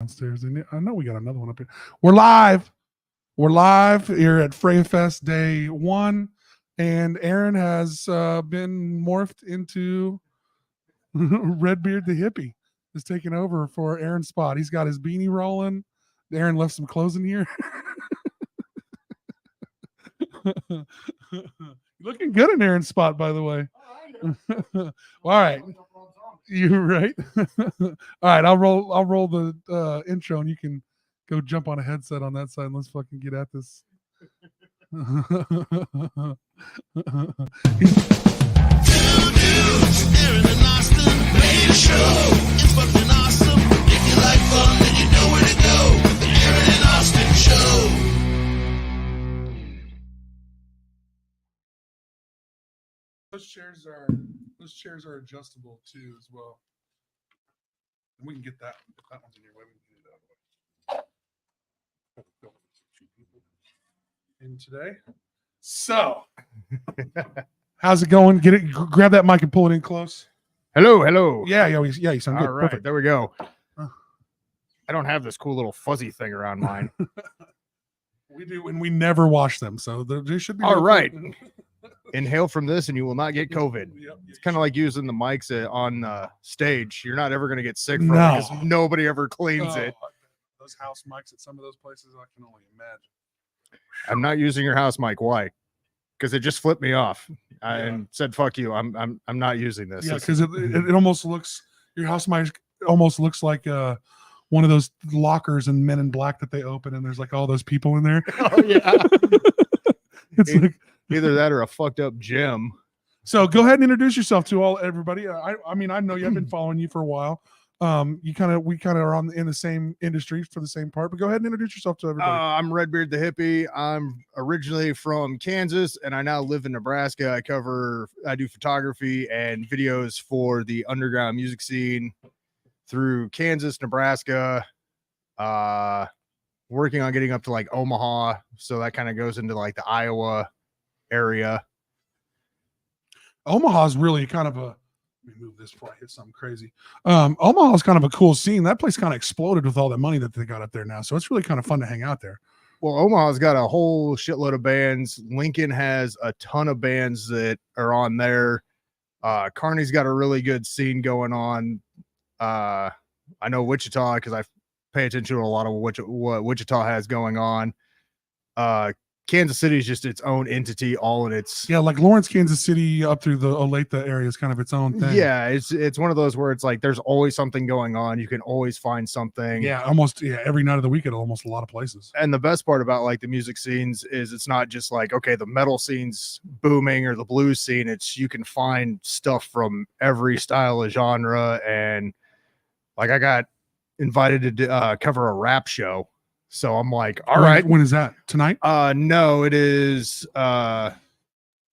downstairs. And I know we got another one up here. We're live. We're live here at FreyaFest Day 1. And Aaron has been morphed into RedBeard The Hippy. Is taking over for Aaron's spot. He's got his beanie rolling. Aaron left some clothes in here. Looking good in Aaron's spot, by the way. All right. You're right. All right, I'll roll the intro and you can go jump on a headset on that side and let's fucking get at this. It's fucking awesome. If you like fun, then you know where to go. The Aaron and Austin Show. Those chairs are adjustable too as well. And we can get that. If that one's in your way, we can get it out of the way. In today. So, how's it going? Get it. Grab that mic and pull it in close. Hello. Yeah, you sound good. All right, Perfect. there we go. I don't have this cool little fuzzy thing around mine. We do, and we never wash them, so they should be All right. good. Inhale from this and you will not get COVID. Yep. It's kind of like using the mics on stage. You're not ever going to get sick from it No. because nobody ever cleans it. Those house mics at some of those places, I can only imagine. I'm not using your house mic. Why? Because it just flipped me off and said, "Fuck you." I'm not using this. Yeah, because it almost looks, your house mic almost looks like one of those lockers in Men in Black that they open and there's like all those people in there. Oh yeah. It's like Either that or a fucked up gym. So go ahead and introduce yourself to everybody. I mean, I know you. I've been following you for a while. We kind of are in the same industry for the same part, but go ahead and introduce yourself to everybody. I'm RedBeard the Hippy. I'm originally from Kansas and I now live in Nebraska. I do photography and videos for the underground music scene through Kansas, Nebraska, working on getting up to like Omaha. So that kind of goes into like the Iowa area. Omaha's really kind of let me move this before I hit something crazy. Omaha's kind of a cool scene. That place kind of exploded with all the money that they got up there now. So it's really kind of fun to hang out there. Well, Omaha's got a whole shitload of bands. Lincoln has a ton of bands that are on there. Kearney's got a really good scene going on. I know Wichita because I pay attention to a lot of what Wichita has going on. Kansas City is just its own entity, all in its. Yeah, like Lawrence, Kansas City, up through the Olathe area is kind of its own thing. Yeah, it's one of those where it's like there's always something going on. You can always find something. Yeah, almost every night of the week at almost a lot of places. And the best part about like the music scenes is it's not just like, okay, the metal scene's booming or the blues scene. It's you can find stuff from every style of genre. And like I got invited to cover a rap show. So I'm like, all right. When is that? Tonight? No, it is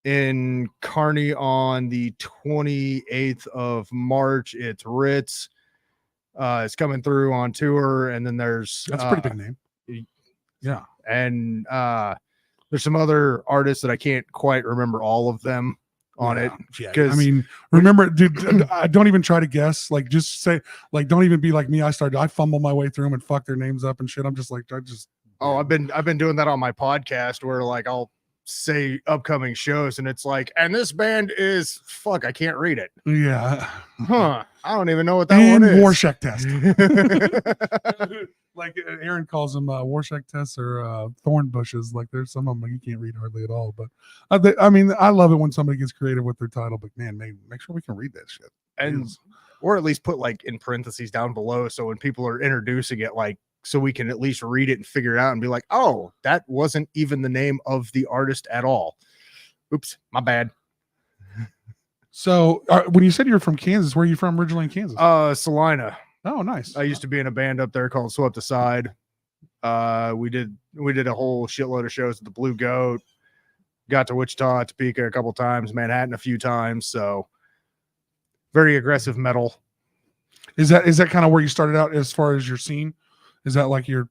in Kearney on the 28th of March. It's Ritz. It's coming through on tour, and then there's that's a pretty big name. Yeah. And there's some other artists that I can't quite remember all of them on it. Yeah, I mean, remember, dude, I don't even try to guess. Like, just say, like, don't even be like me. I fumble my way through them and fuck their names up and shit. I'm just like, I've been doing that on my podcast where like I'll say upcoming shows and it's like, and this band is I can't read it. Yeah. I don't even know what that one is. Warshak Test. Like Aaron calls them Warshak tests or thorn bushes. Like there's some of them you can't read hardly at all. But I mean, I love it when somebody gets creative with their title. But man, make sure we can read that shit. And or at least put like in parentheses down below. So when people are introducing it, like, so we can at least read it and figure it out and be like, oh, that wasn't even the name of the artist at all. Oops, my bad. So when you said you're from Kansas, where are you from originally in Kansas? Salina. Oh, nice. I used to be in a band up there called Swept Aside. We did a whole shitload of shows at the Blue Goat. Got to Wichita, Topeka a couple times, Manhattan a few times. So very aggressive metal. Is that kind of where you started out as far as your scene? Is that like your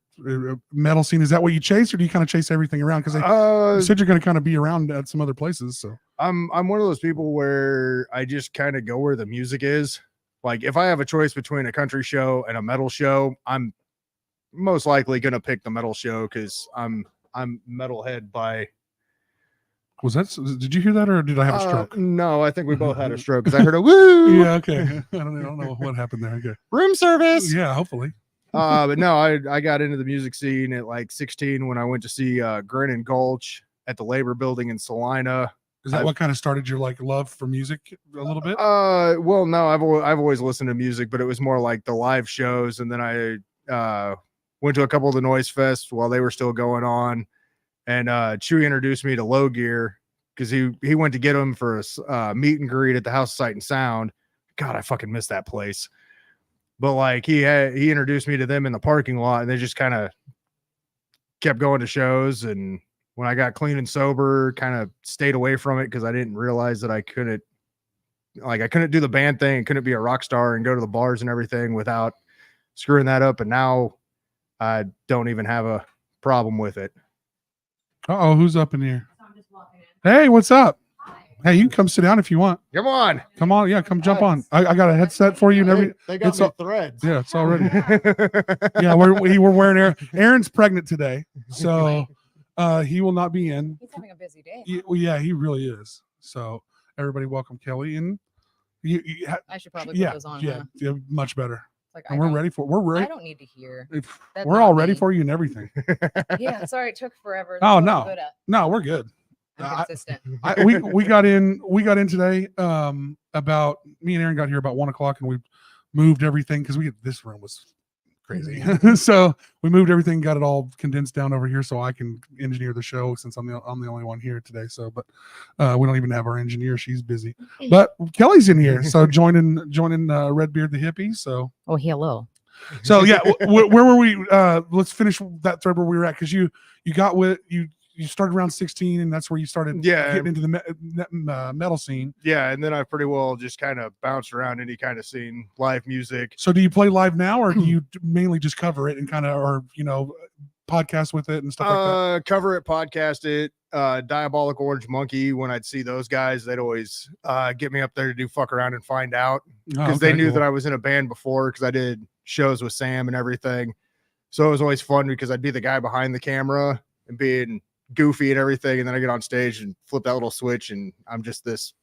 metal scene? Is that what you chase, or do you kind of chase everything around? Because you said you're going to kind of be around at some other places. So I'm one of those people where I just kind of go where the music is. Like if I have a choice between a country show and a metal show, I'm most likely gonna pick the metal show because I'm metalhead by. Was that? Did you hear that, or did I have a stroke? No, I think we both had a stroke because I heard a woo. Yeah, okay. I don't know what happened there. Okay. Room service. Yeah, hopefully. But no, I got into the music scene at like 16 when I went to see Grin and Gulch at the Labor Building in Salina. Is that what kind of started your like love for music a little bit? Well, no, I've always listened to music, but it was more like the live shows, and then I went to a couple of the Noise Fests while they were still going on, and Chewy introduced me to Low Gear because he went to get them for a meet and greet at the House of Sight and Sound. God, I fucking miss that place. But like he introduced me to them in the parking lot, and they just kind of kept going to shows. And when I got clean and sober, kind of stayed away from it because I didn't realize that I couldn't do the band thing and couldn't be a rock star and go to the bars and everything without screwing that up. And now I don't even have a problem with it. Uh-oh, who's up in here? Hey, what's up? Hey, you can come sit down if you want. Come on. Come on. Yeah, come jump on. I got a headset for you and everything. They got me threads. Yeah, it's already. Yeah, we're wearing Aaron's pregnant today, so he will not be in. He's having a busy day. Yeah, he really is. So everybody, welcome Kelly, and I should probably put those on. Yeah, Huh? yeah, much better. Like, And we're ready. I don't need to hear. We're all ready for you and everything. Yeah, sorry it took forever. Oh, That's what no. I'm good at. No, we're good. I'm consistent. We got in today. About me and Aaron got here about 1:00, and we moved everything because this room was crazy. So we moved everything, got it all condensed down over here, so I can engineer the show since I'm the only one here today. So, but we don't even have our engineer; she's busy. But Kelly's in here, so joining RedBeard the Hippy. So, Oh, hello. so yeah, where were we? Let's finish that thread where we were at because you got with you. You started around 16, and that's where you started getting into the metal scene. Yeah, and then I pretty well just kind of bounced around any kind of scene, live music. So do you play live now, or do you mainly just cover it and kind of, or podcast with it and stuff like that? Cover it, podcast it. Diabolic Orange Monkey, when I'd see those guys, they'd always get me up there to do fuck around and find out because they knew that I was in a band before because I did shows with Sam and everything. So it was always fun because I'd be the guy behind the camera and being goofy and everything, and then I get on stage and flip that little switch and I'm just this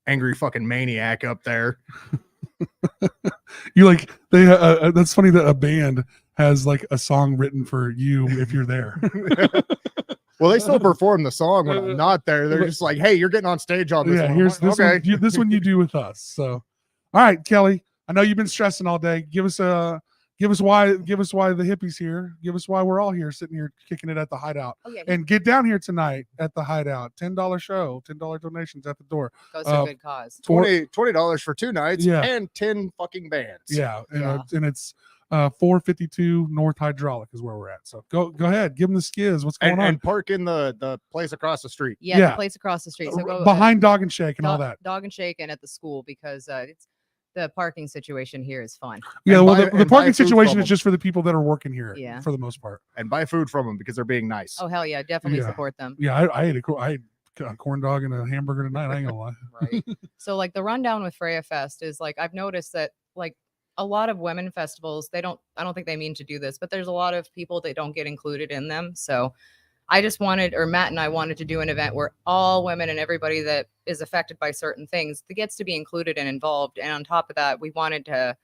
angry fucking maniac up there. You like they that's funny that a band has like a song written for you if you're there. Well, they still perform the song when I'm not there. They're just like, hey, you're getting on stage on this one. Here's like, this okay. one, this one you do with us. So all right, Kelly, I know you've been stressing all day. Give us why the Hippy's here. Give us why we're all here sitting here kicking it at the Hideout. Oh, yeah. And get down here tonight at the Hideout. $10 show, $10 donations at the door. Goes to a good cause. $20 for 2 nights Yeah. and 10 fucking bands. Yeah. Yeah. And it's 452 North Hydraulic is where we're at. So go ahead, give them the skiz. What's going on? And park in the place across the street. Yeah, Yeah. the place across the street. So go behind Dog and Shake and all that. Dog and Shake and at the school because it's the parking situation here is fun. Yeah, And well, buy- the and buy parking food situation from is just for the people that are working here. Yeah. For the most part. And buy food from them because they're being nice. Oh hell yeah, definitely Yeah. support them. Yeah, I ate a corn dog and a hamburger tonight. I ain't gonna lie. Right. So like the rundown with FreyaFest is like I've noticed that like a lot of women festivals, I don't think they mean to do this, but there's a lot of people that don't get included in them. So I just wanted, or Matt and I wanted to do an event where all women and everybody that is affected by certain things that gets to be included and involved. And on top of that, we wanted to,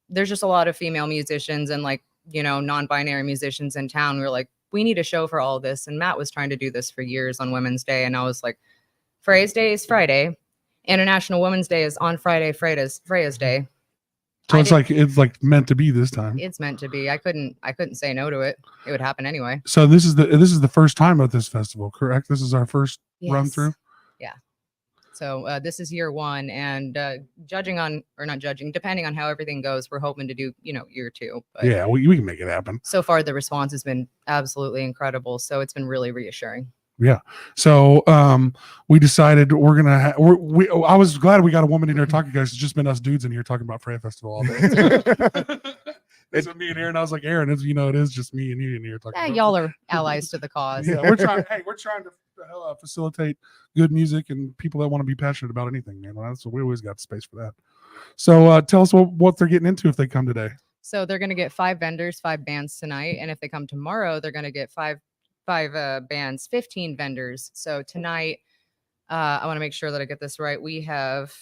there's just a lot of female musicians and like, non-binary musicians in town. We were like, we need a show for all this. And Matt was trying to do this for years on Women's Day. And I was like, Freya's Day is Friday. International Women's Day is on Friday. Freya's Day. So it's like meant to be this time. It's meant to be. I couldn't say no to it. It would happen anyway. So this is the first time at this festival, correct? This is our first run Yes. through. Yeah. So this is year 1, and depending on how everything goes, we're hoping to do year 2. But Yeah, we can make it happen. so far the response has been absolutely incredible. So it's been really reassuring. Yeah. So we decided we're gonna. I was glad we got a woman in here talking, guys. It's just been us dudes in here talking about Freya Festival all day. It's me and Aaron. I was like, Aaron, it is just me and you in here talking. Yeah, about y'all are allies to the cause. Yeah, we're trying. We're trying to facilitate good music and people that want to be passionate about anything, man. That's what we always got space for that. So tell us what they're getting into if they come today. So they're going to get 5 vendors, 5 bands tonight. And if they come tomorrow, they're going to get five bands, 15 vendors. So tonight, I want to make sure that I get this right. We have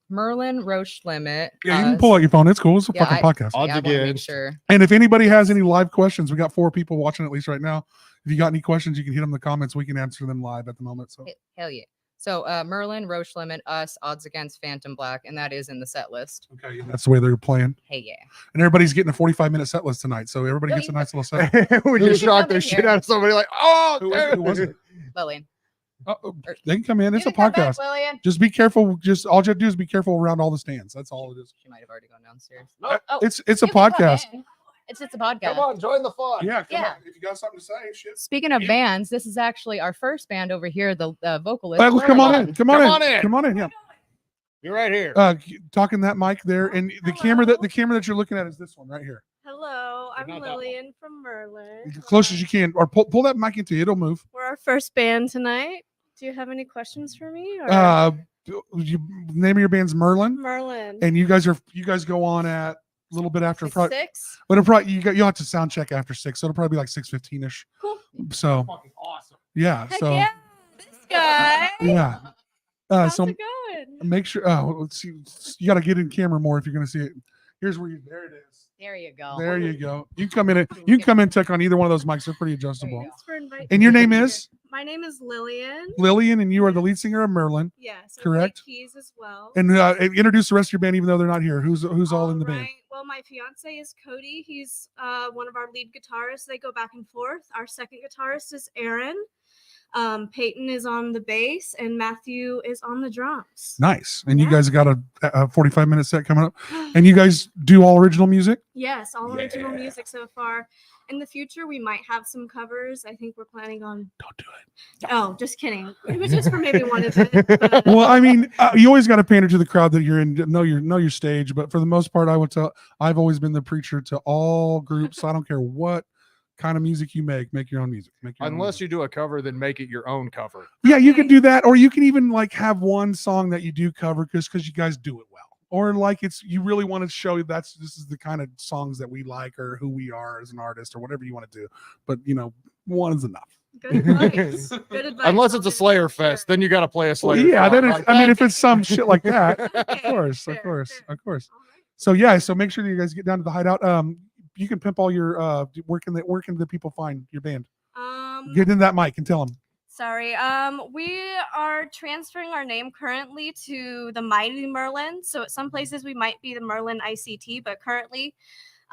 Merlin, Roach Limit. Yeah, you can pull out your phone. It's cool. It's a Yeah, fucking podcast. Yeah, I Odds want to make against. sure. And if anybody has any live questions, we got 4 people watching at least right now. If you got any questions, you can hit them in the comments. We can answer them live at the moment. So Hell yeah. So Merlin, Roach Limit, us, Odds Against, Phantom Black, and that is in the set list. okay, that's the way they're playing. Hey, yeah. And everybody's getting a 45-minute set list tonight. So everybody gets a nice little set. We Who- just shocked the Who- shit out of somebody like, oh, Who was it? Lillian. They can come in. It's You a can come back, podcast. Lillian. Just be careful. Just all you have to do is be careful around all the stands. That's all it is. She might have already gone downstairs. Uh, Oh, It's a you can come podcast. in. It's a podcast. come on, join the fun. Yeah, come Yeah. on. If you got something to say, shit. Speaking of bands, this is actually our first band over here, the vocalist. Come on Lillian. in. Come on Come in. on in. Come on in. Yeah. You're right here. Talking that mic there, and the camera that you're looking at is this one right here. Hello, I'm Not that one. Lillian from Merlin. As close as you can, or pull that mic into you. It'll move. We're our first band tonight. Do you have any questions for me? Or? You name of your band's Merlin, Merlin. and you guys go on at a little bit after. Probably, 6. but it'll probably you'll have to sound check after 6, so it'll probably be like 6:15ish. Cool. So Fucking awesome. yeah, Heck so yeah, this guy. yeah. How's So it going? make sure. Oh, let's see. You got to get in camera more if you're going to see it. Here's where you. There it is. There you go. There you go. You can come in. You can come in and check on either one of those mics. They're pretty adjustable. go. Thanks for inviting And your me name here. is My name is Lillian. Lillian, and you are the lead singer of Merlin. Yes. I Correct. play keys as well. And introduce the rest of your band, even though they're not here. Who's all in the band? Alright, Well, my fiance is Cody. He's one of our lead guitarists. They go back and forth. Our second guitarist is Aaron. Peyton is on the bass, and Matthew is on the drums. Nice. And you Yeah. guys got a 45-minute set coming up. And you guys do all original music? Yes, all original music so far. In the future, we might have some covers. I think we're planning on. Don't do it. Oh, just kidding. It was just for maybe one of it. but- Well, I mean, you always got to pander to the crowd that you're in. Know your stage. But for the most part, I've always been the preacher to all groups. I don't care what kind of music you make your own music. Unless you do a cover, then make it your own cover. Yeah, you can do that, or you can even like have one song that you do cover because you guys do it well, or like you really want to show this is the kind of songs that we like or who we are as an artist or whatever you want to do. But one is enough. Good advice. Good advice. Unless it's a I'll Slayer do that. fest, then you got to play a Well, Slayer. yeah, song then like I mean, that. if it's some shit like that, of Okay, course, fair, of course, fair. of course. All right. So yeah, so make sure you guys get down to the Hideout. You can pimp all your where can the people find your band? Get in that mic and tell them. Sorry. We are transferring our name currently to the Mighty Merlin. So at some places we might be the Merlin ICT, but currently,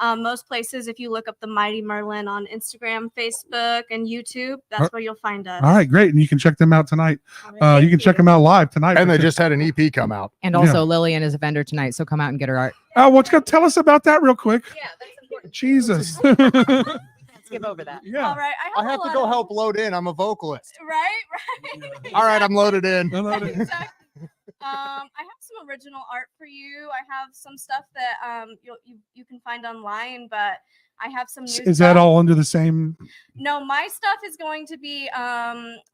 most places, if you look up the Mighty Merlin on Instagram, Facebook, and YouTube, that's where you'll find us. All right, great, and you can check them out tonight. All right, You thank can check them out live tonight. And for they sure. just had an EP come out. And also, Lillian is a vendor tonight, so come out and get her art. Oh, what's going to tell us about that real quick? Yeah, that's important. Jesus. Let's skip over that. Yeah. All right. I have to go help load in. I'm a vocalist. Right. All right, I'm loaded in. Exactly. I have some original art for you. I have some stuff that you can find online, but I have some new Is that stuff. all under the same? No, my stuff is going to be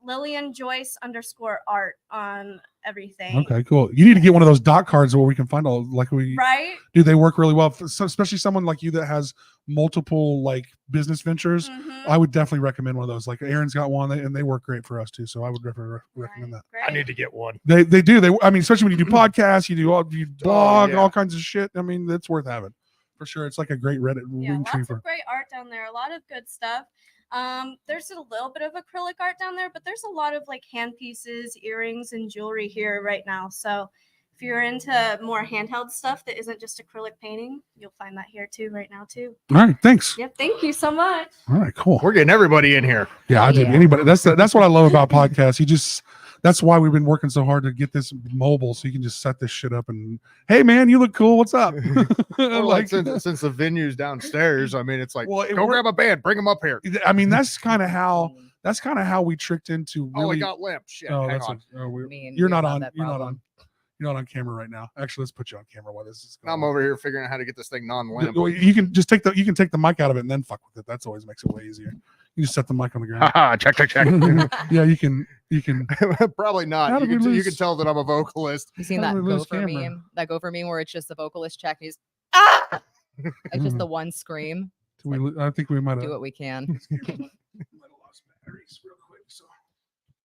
Lillian Joyce _art on everything. Okay, cool. You need to get one of those dot cards where we can find all Right? do they work really well, especially someone like you that has multiple like business ventures. Mhm. I would definitely recommend one of those. Like Aaron's got one, and they work great for us too. So I would recommend that. Right, great. to get one. They do. I mean, especially when you do podcasts, you blog, yeah. all kinds of shit. I mean, that's worth having for sure. It's like a great Reddit Yeah, link tree lots for. of great art down there. A lot of good stuff. There's a little bit of acrylic art down there, but there's a lot of like hand pieces, earrings, and jewelry here right now. So if you're into more handheld stuff that isn't just acrylic painting, you'll find that here too right now too. All right, thanks. Yep. Thank you so much. All right, cool. We're getting everybody in here. Yeah, I did. Yeah. Anybody. That's what I love about podcasts. That's why we've been working so hard to get this mobile, so you can just set this shit up and, hey man, you look cool. What's up? Well, like since the venue's downstairs, I mean, it's like, Well, go grab a band, bring them up here. I mean, that's kind of how we tricked into Oh, I really. got limp. Shit, Oh, hang that's on. Me and you're you not have on. that You're not problem. on. You're not on camera right now. Actually, let's put you on camera while this is going I'm on. over here figuring out how to get this thing non-limp. Well, you can just take the mic out of it and then fuck with it. That's always makes it way easier. You just set the mic on the ground. Haha, check. Yeah, you can. Probably not. How You did we can lose- tell that I'm a vocalist. You seen How that do we lose gopher camera? meme? That gopher meme where it's just the vocalist check. And he's It's just the one scream. I think we might Do have. what we can. Might have lost batteries real quick. So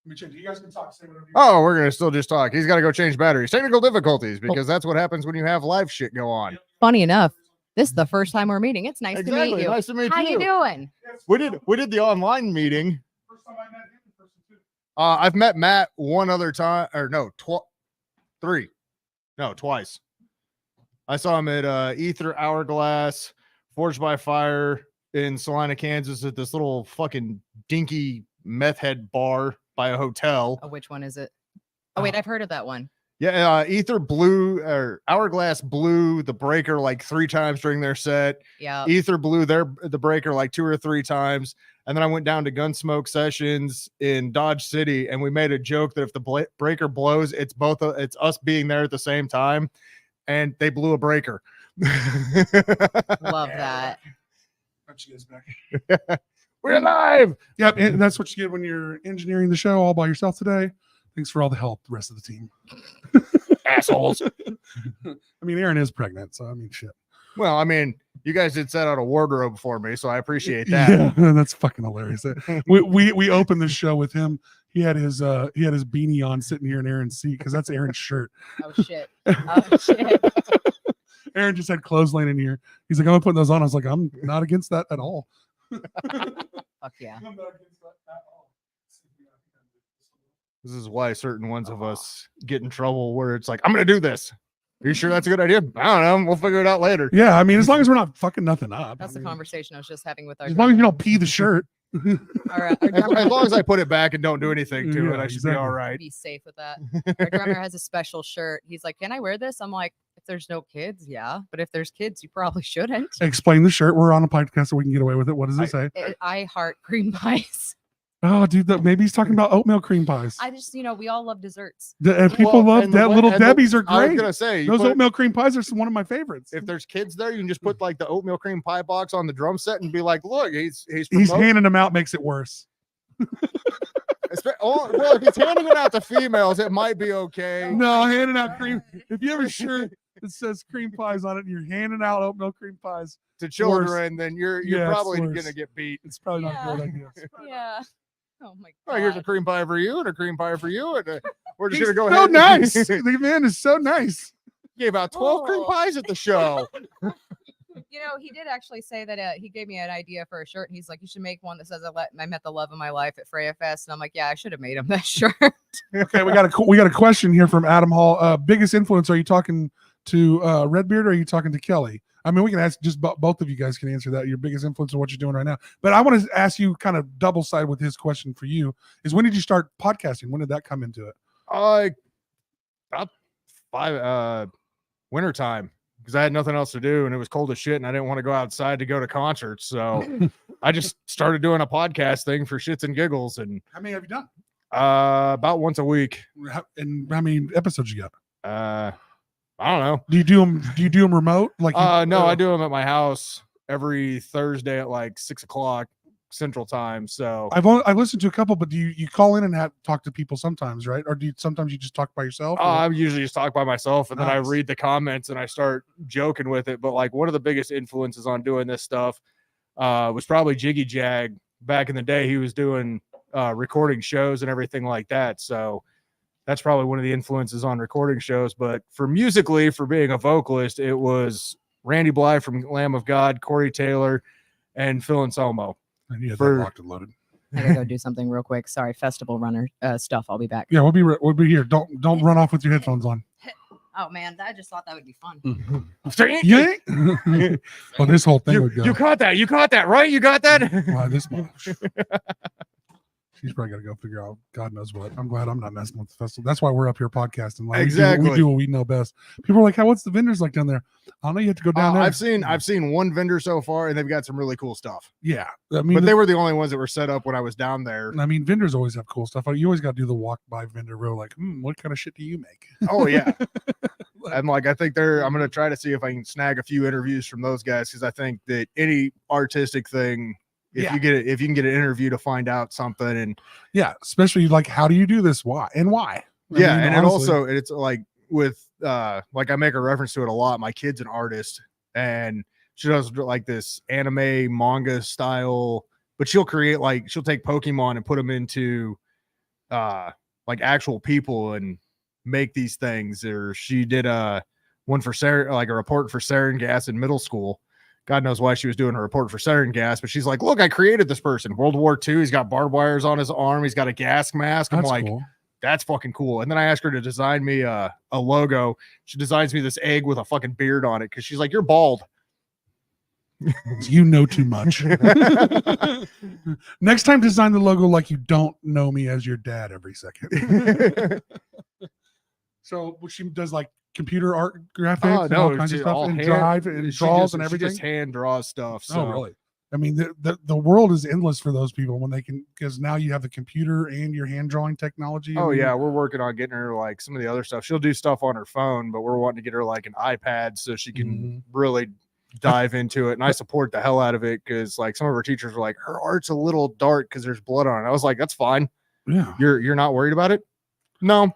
let me change. You guys can talk. Say whatever you Oh, we're gonna still just talk. He's got to go change batteries. Technical difficulties, because that's what happens when you have live shit go on. Funny enough, this is the first time we're meeting. It's nice to Exactly. meet you. Nice to meet How you. you doing? We did the online meeting. First time I met him in person too. I've met Matt one other time, or no, twice. I saw him at Ether Hourglass, Forged by Fire in Salina, Kansas, at this little fucking dinky meth head bar by a hotel. Oh, which one is it? Oh, wait, I've heard of that one. Yeah, Ether blew, or Hourglass blew the breaker like 3 times during their set. Yeah. Ether blew the breaker like 2 or 3 times. And then I went down to Gunsmoke Sessions in Dodge City, and we made a joke that if the breaker blows, it's us being there at the same time. And they blew a breaker. Love that. Got you guys back. We're live. Yep, and that's what you get when you're engineering the show all by yourself today. Thanks for all the help, the rest of the team. Assholes. I mean, Aaron is pregnant, so I mean, shit. Well, I mean, you guys did set out a wardrobe for me, so I appreciate that. Yeah, that's fucking hilarious. We opened the show with him. He had his beanie on, sitting here in Aaron's seat, because that's Aaron's shirt. Oh, shit. Oh, shit. Aaron just had clothesline in here. He's like, I'm gonna put those on. I was like, I'm not against that at all. Fuck yeah. I'm not against that at all. This is why certain ones of us get in trouble where it's like, I'm going to do this. Are you sure that's a good idea? I don't know. We'll figure it out later. Yeah, I mean, as long as we're not fucking nothing up. That's I the mean, conversation I was just having with our as long as you don't pee the shirt. our As long as I put it back and don't do anything to it, Yeah, I should exactly. be all right. be safe with that. Our drummer has a special shirt. He's like, can I wear this? I'm like, if there's no kids, yeah. But if there's kids, you probably shouldn't. Explain the shirt. We're on a podcast, so we can get away with it. What does it say? I heart cream pies. Oh, dude, maybe he's talking about oatmeal cream pies. I just, we all love desserts. And people Well, love and that. the- Little and the- Debbie's are I was great. going to say, you Those put- oatmeal cream pies are one of my favorites. if there's kids there, you can just put like the oatmeal cream pie box on the drum set and be like, look, he's He's promoting- handing them out, makes it worse. well, if he's handing it out to females, it might be okay. No, handing out cream. If you have a shirt that says cream pies on it and you're handing out oatmeal cream pies, To children, then you're Yeah, it's probably worse. going to get beat. it's probably not a Yeah. good idea. Yeah. Oh my Oh, god. here's a cream pie for you and a cream pie for you. And we're just He's going to go so ahead. nice. The man is so nice. Gave out 12 cream Oh. pies at the show. He did actually say that he gave me an idea for a shirt. He's like, you should make one that says I met the love of my life at FreyaFest. And I'm like, yeah, I should have made him that shirt. Okay, we got a question here from Adam Hall. Biggest influence? Are you talking to RedBeard or are you talking to Kelly? I mean, we can ask just both of you guys can answer that. Your biggest influence on what you're doing right now. But I want to ask you kind of double side with his question for you is when did you start podcasting? When did that come into it? About 5 wintertime, because I had nothing else to do and it was cold as shit and I didn't want to go outside to go to concerts. So I just started doing a podcast thing for shits and giggles, and How many have you done? about once a week. And how many episodes you got? I don't know. Do you do them remote? Like No, I do them at my house every Thursday at like 6:00 Central Time. So I've listened to a couple, but do you call in and talk to people sometimes, right? Or do you sometimes you just talk by yourself? or- I usually just talk by myself, and then I Nice. read the comments and I start joking with it. But like one of the biggest influences on doing this stuff was probably Jiggy Jag. Back in the day, he was doing recording shows and everything like that. So that's probably one of the influences on recording shows. But for musically, for being a vocalist, it was Randy Bly from Lamb of God, Corey Taylor, and Phil Anselmo. And you had for- that locked and loaded. I gotta go do something real quick. Sorry, festival runner stuff. I'll be back. Yeah, we'll be here. Don't run off with your headphones on. Oh man, I just thought that would be fun. Yeah. Well, this whole thing would go. You caught that. You caught that, right? You got that? Wow, this much. She's probably got to go figure out God knows what. I'm glad I'm not messing with the festival. That's why we're up here podcasting. Like, Exactly. we do what we know best. People are like, "How? What's the vendors like down there?" I don't know. You have to go down there. I've seen one vendor so far, and they've got some really cool stuff. Yeah, I mean, But they were the only ones that were set up when I was down there. I mean, vendors always have cool stuff. You always got to do the walk by vendor row. Like, what kind of shit do you make? Oh yeah. And like I think I'm gonna try to see if I can snag a few interviews from those guys, because I think that any artistic thing, if you can get an interview to find out something, and Yeah, especially like, how do you do this? Why and why? I yeah, mean, and honestly, it's like with like I make a reference to it a lot. My kid's an artist, and She does like this anime manga style, but she'll create like she'll take Pokemon and put them into like actual people and make these things. Or she did one for like a report for sarin gas in middle school. God knows why she was doing a report for sarin gas, but she's like, look, I created this person. World War II, he's got barbed wires on his arm, he's got a gas mask. I'm That's like, cool. that's fucking cool. And then I asked her to design me a logo. She designs me this egg with a fucking beard on it because she's like, you're bald. You know too much. Next time, design the logo like you don't know me as your dad every second. So she does like computer art graphics and all kinds of stuff and drive and draws and everything. She just hand draws stuff. So. Oh, really? I mean, the world is endless for those people when they can, because now you have the computer and your hand drawing technology. Oh yeah, we're working on getting her like some of the other stuff. She'll do stuff on her phone, but we're wanting to get her like an iPad so she can really dive into it. And I support the hell out of it because like some of her teachers were like, her art's a little dark because there's blood on it. I was like, that's fine. Yeah, you're not worried about it? No.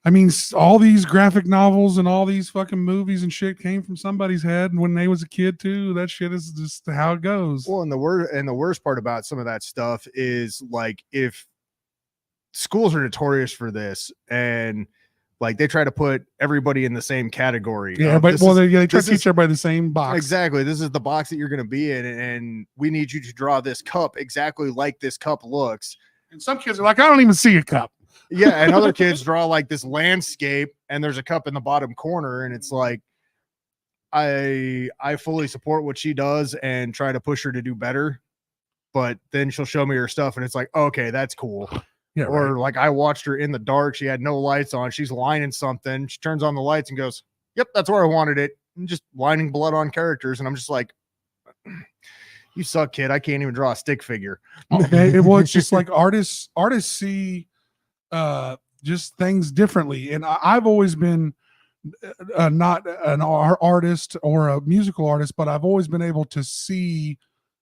I mean, all these graphic novels and all these fucking movies and shit came from somebody's head when they was a kid too. That shit is just how it goes. Well, and the worst part about some of that stuff is like if schools are notorious for this and like they try to put everybody in the same category. Yeah, but they try to teach everybody the same box. Exactly. This is the box that you're going to be in, and we need you to draw this cup exactly like this cup looks. And some kids are like, I don't even see a cup. Yeah, and other kids draw like this landscape and there's a cup in the bottom corner, and it's like I fully support what she does and try to push her to do better, but then she'll show me her stuff and it's like, okay, that's cool. Yeah, or right. like I watched her in the dark, she had no lights on, she's lining something, she turns on the lights and goes, yep, that's where I wanted it, and just lining blood on characters, and I'm just like, you suck, kid, I can't even draw a stick figure. Okay, well, it's just like artists see just things differently, and I've always been not an artist or a musical artist, but I've always been able to see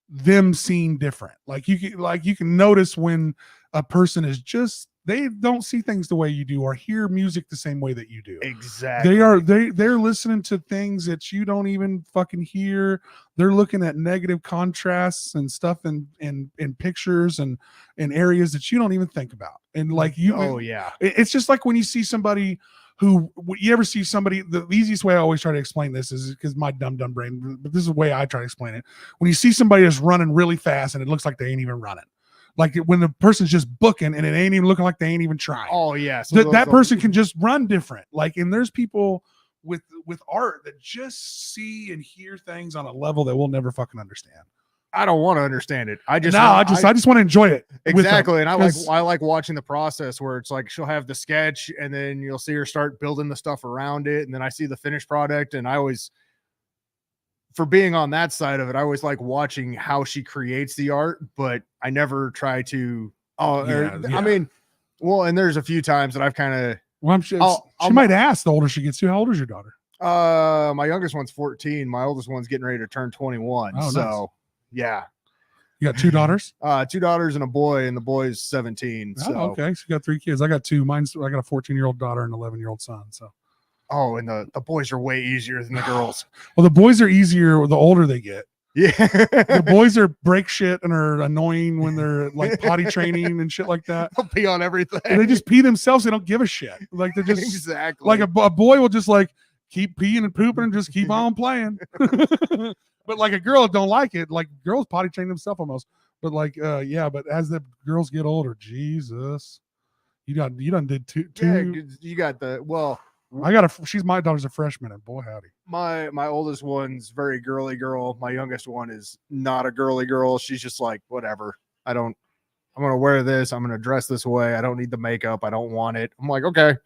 them seeing different. Like you can notice when a person is just, they don't see things the way you do or hear music the same way that you do. Exactly. They're listening to things that you don't even fucking hear. They're looking at negative contrasts and stuff in pictures and in areas that you don't even think about. And like you, oh yeah, it's just like when you see somebody who, you ever see somebody, the easiest way I always try to explain this is because my dumb brain, but this is the way I try to explain it. When you see somebody that's running really fast and it looks like they ain't even running. Like when the person's just booking and it ain't even looking like they ain't even trying. Oh yeah, so that person can just run different. Like, and there's people with art that just see and hear things on a level that we'll never fucking understand. I don't want to understand it. I just want to enjoy it. Exactly. And I like watching the process where it's like she'll have the sketch and then you'll see her start building the stuff around it, and then I see the finished product, and I always, for being on that side of it, I always like watching how she creates the art, but I never try to I mean, well, and there's a few times that I've kind of, well, she might ask the older she gets to. How old is your daughter? My youngest one's 14. My oldest one's getting ready to turn 21. Oh, so nice. Yeah. You got two daughters? 2 daughters and a boy, and the boy's 17. So okay. So you got 3 kids. I got 2. I got a 14-year-old daughter and an 11-year-old son. So and the boys are way easier than the girls. Well, the boys are easier the older they get. Yeah. The boys are break shit and are annoying when they're like potty training and shit like that. They'll pee on everything. And they just pee themselves. They don't give a shit. Like they're just exactly like a boy will just like keep peeing and pooping and just keep on playing. But like a girl don't like it. Like girls potty train themselves almost. But like but as the girls get older, Jesus, you done did two. Yeah, you got My daughter's a freshman, and boy howdy. My oldest one's very girly girl. My youngest one is not a girly girl. She's just like, whatever. I'm gonna wear this. I'm gonna dress this way. I don't need the makeup. I don't want it. I'm like, okay.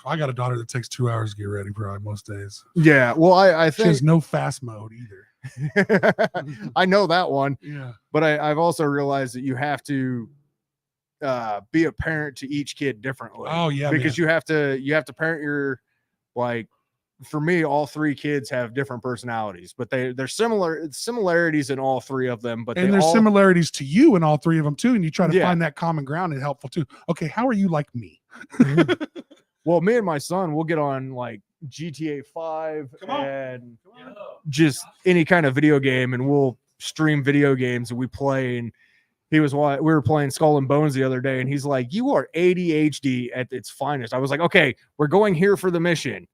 I got a daughter that takes 2 hours to get ready probably most days. Yeah. Well, I think she has no fast mode either. I know that one. Yeah. But I've also realized that you have to be a parent to each kid differently. Oh yeah. Because you have to parent your, like, for me, all 3 kids have different personalities, but they're similarities in all 3 of them, but there's similarities to you in all 3 of them too. And you try to find that common ground and helpful too. Okay. How are you like me? Well, me and my son, we'll get on like GTA 5 Come on. and just any kind of video game, and we'll stream video games and we play. And we were playing Skull and Bones the other day, and he's like, "You are ADHD at its finest." I was like, "Okay, we're going here for the mission,"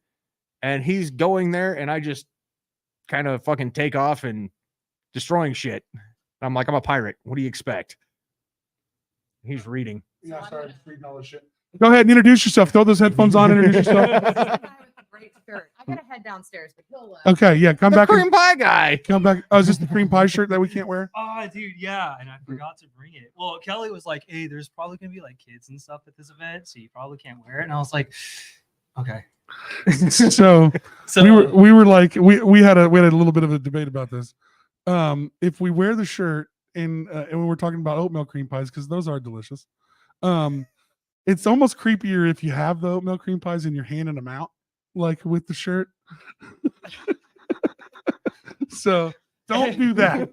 and he's going there, and I just kind of fucking take off and destroying shit. I'm like, I'm a pirate. What do you expect? He's reading. Yeah, sorry, just reading all this shit. Go ahead and introduce yourself. Throw those headphones on. Introduce yourself. Great spirit. I gotta head downstairs, but he'll. Okay, yeah, come The back. cream pie guy. Come back. Oh, is this the cream pie shirt that we can't wear? Oh, dude, yeah, and I forgot to bring it. Well, Kelly was like, "Hey, there's probably gonna be like kids and stuff at this event, so you probably can't wear it." And I was like, "Okay." So we were like we had a little bit of a debate about this. If we wear the shirt and we were talking about oatmeal cream pies because those are delicious. It's almost creepier if you have the oatmeal cream pies and you're handing them out like with the shirt. So don't do that.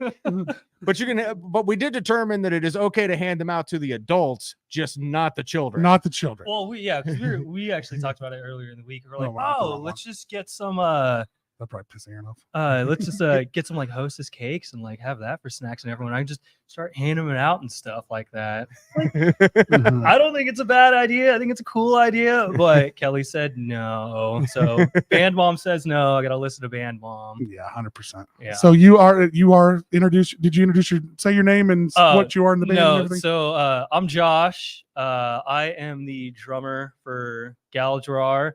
But we did determine that it is okay to hand them out to the adults, just not the children. Not the children. Well, because we actually talked about it earlier in the week. We're like, wow. let's just get some That'll probably piss Aaron off. let's just get some like Hostess cakes and like have that for snacks and everyone. I can just start handing them out and stuff like that. I don't think it's a bad idea. I think it's a cool idea. But Kelly said no. So Band Mom says no. I gotta listen to Band Mom. Yeah, 100%. Yeah. So you are introduced. Did you introduce say your name and what you are in the band? And No, everything? so I'm Josh. I am the drummer for Galdrar.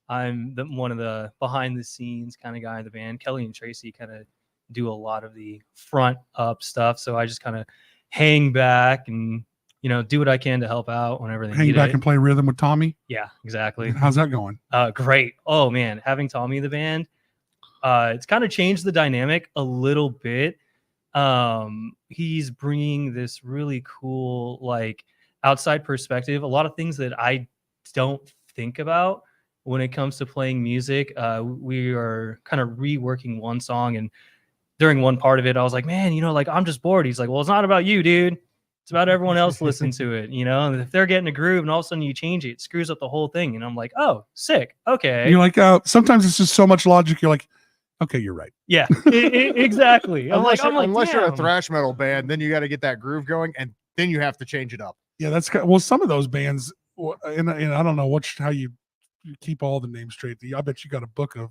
I'm one of the behind the scenes kind of guy in the band. Kelly and Tracy kind of do a lot of the front up stuff. So I just kind of hang back and, do what I can to help out whenever they Hang need back it. and play rhythm with Tommy. Yeah, exactly. How's that going? Great. Oh man, having Tommy in the band, it's kind of changed the dynamic a little bit. He's bringing this really cool, like outside perspective, a lot of things that I don't think about when it comes to playing music. We are kind of reworking one song, and during one part of it, I was like, man, like I'm just bored. He's like, well, it's not about you, dude. It's about everyone else listening to it, and if they're getting a groove and all of a sudden you change it, it screws up the whole thing. And I'm like, oh, sick. Okay. And you're like, sometimes it's just so much logic. You're like, okay, you're right. Yeah, exactly. Unless you're a damn. thrash metal band, then you got to get that groove going, and then you have to change it up. Yeah, that's well. Some of those bands, and I don't know how you keep all the names straight. I bet you got a book of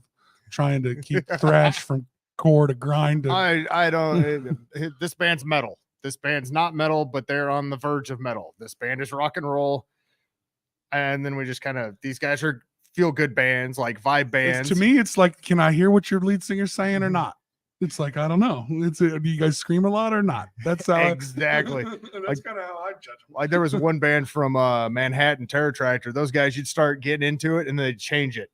trying to keep thrash from core to grind. To... I don't. This band's metal. This band's not metal, but they're on the verge of metal. This band is rock and roll, and then we just kind of these guys are feel good bands, like vibe bands. To me, it's like, can I hear what your lead singer's saying or not? It's like, I don't know. Do you guys scream a lot or not? That's how exactly. That's kind of how I judge them. Like there was one band from Manhattan, Terror Tractor. Those guys, you'd start getting into it and they'd change it.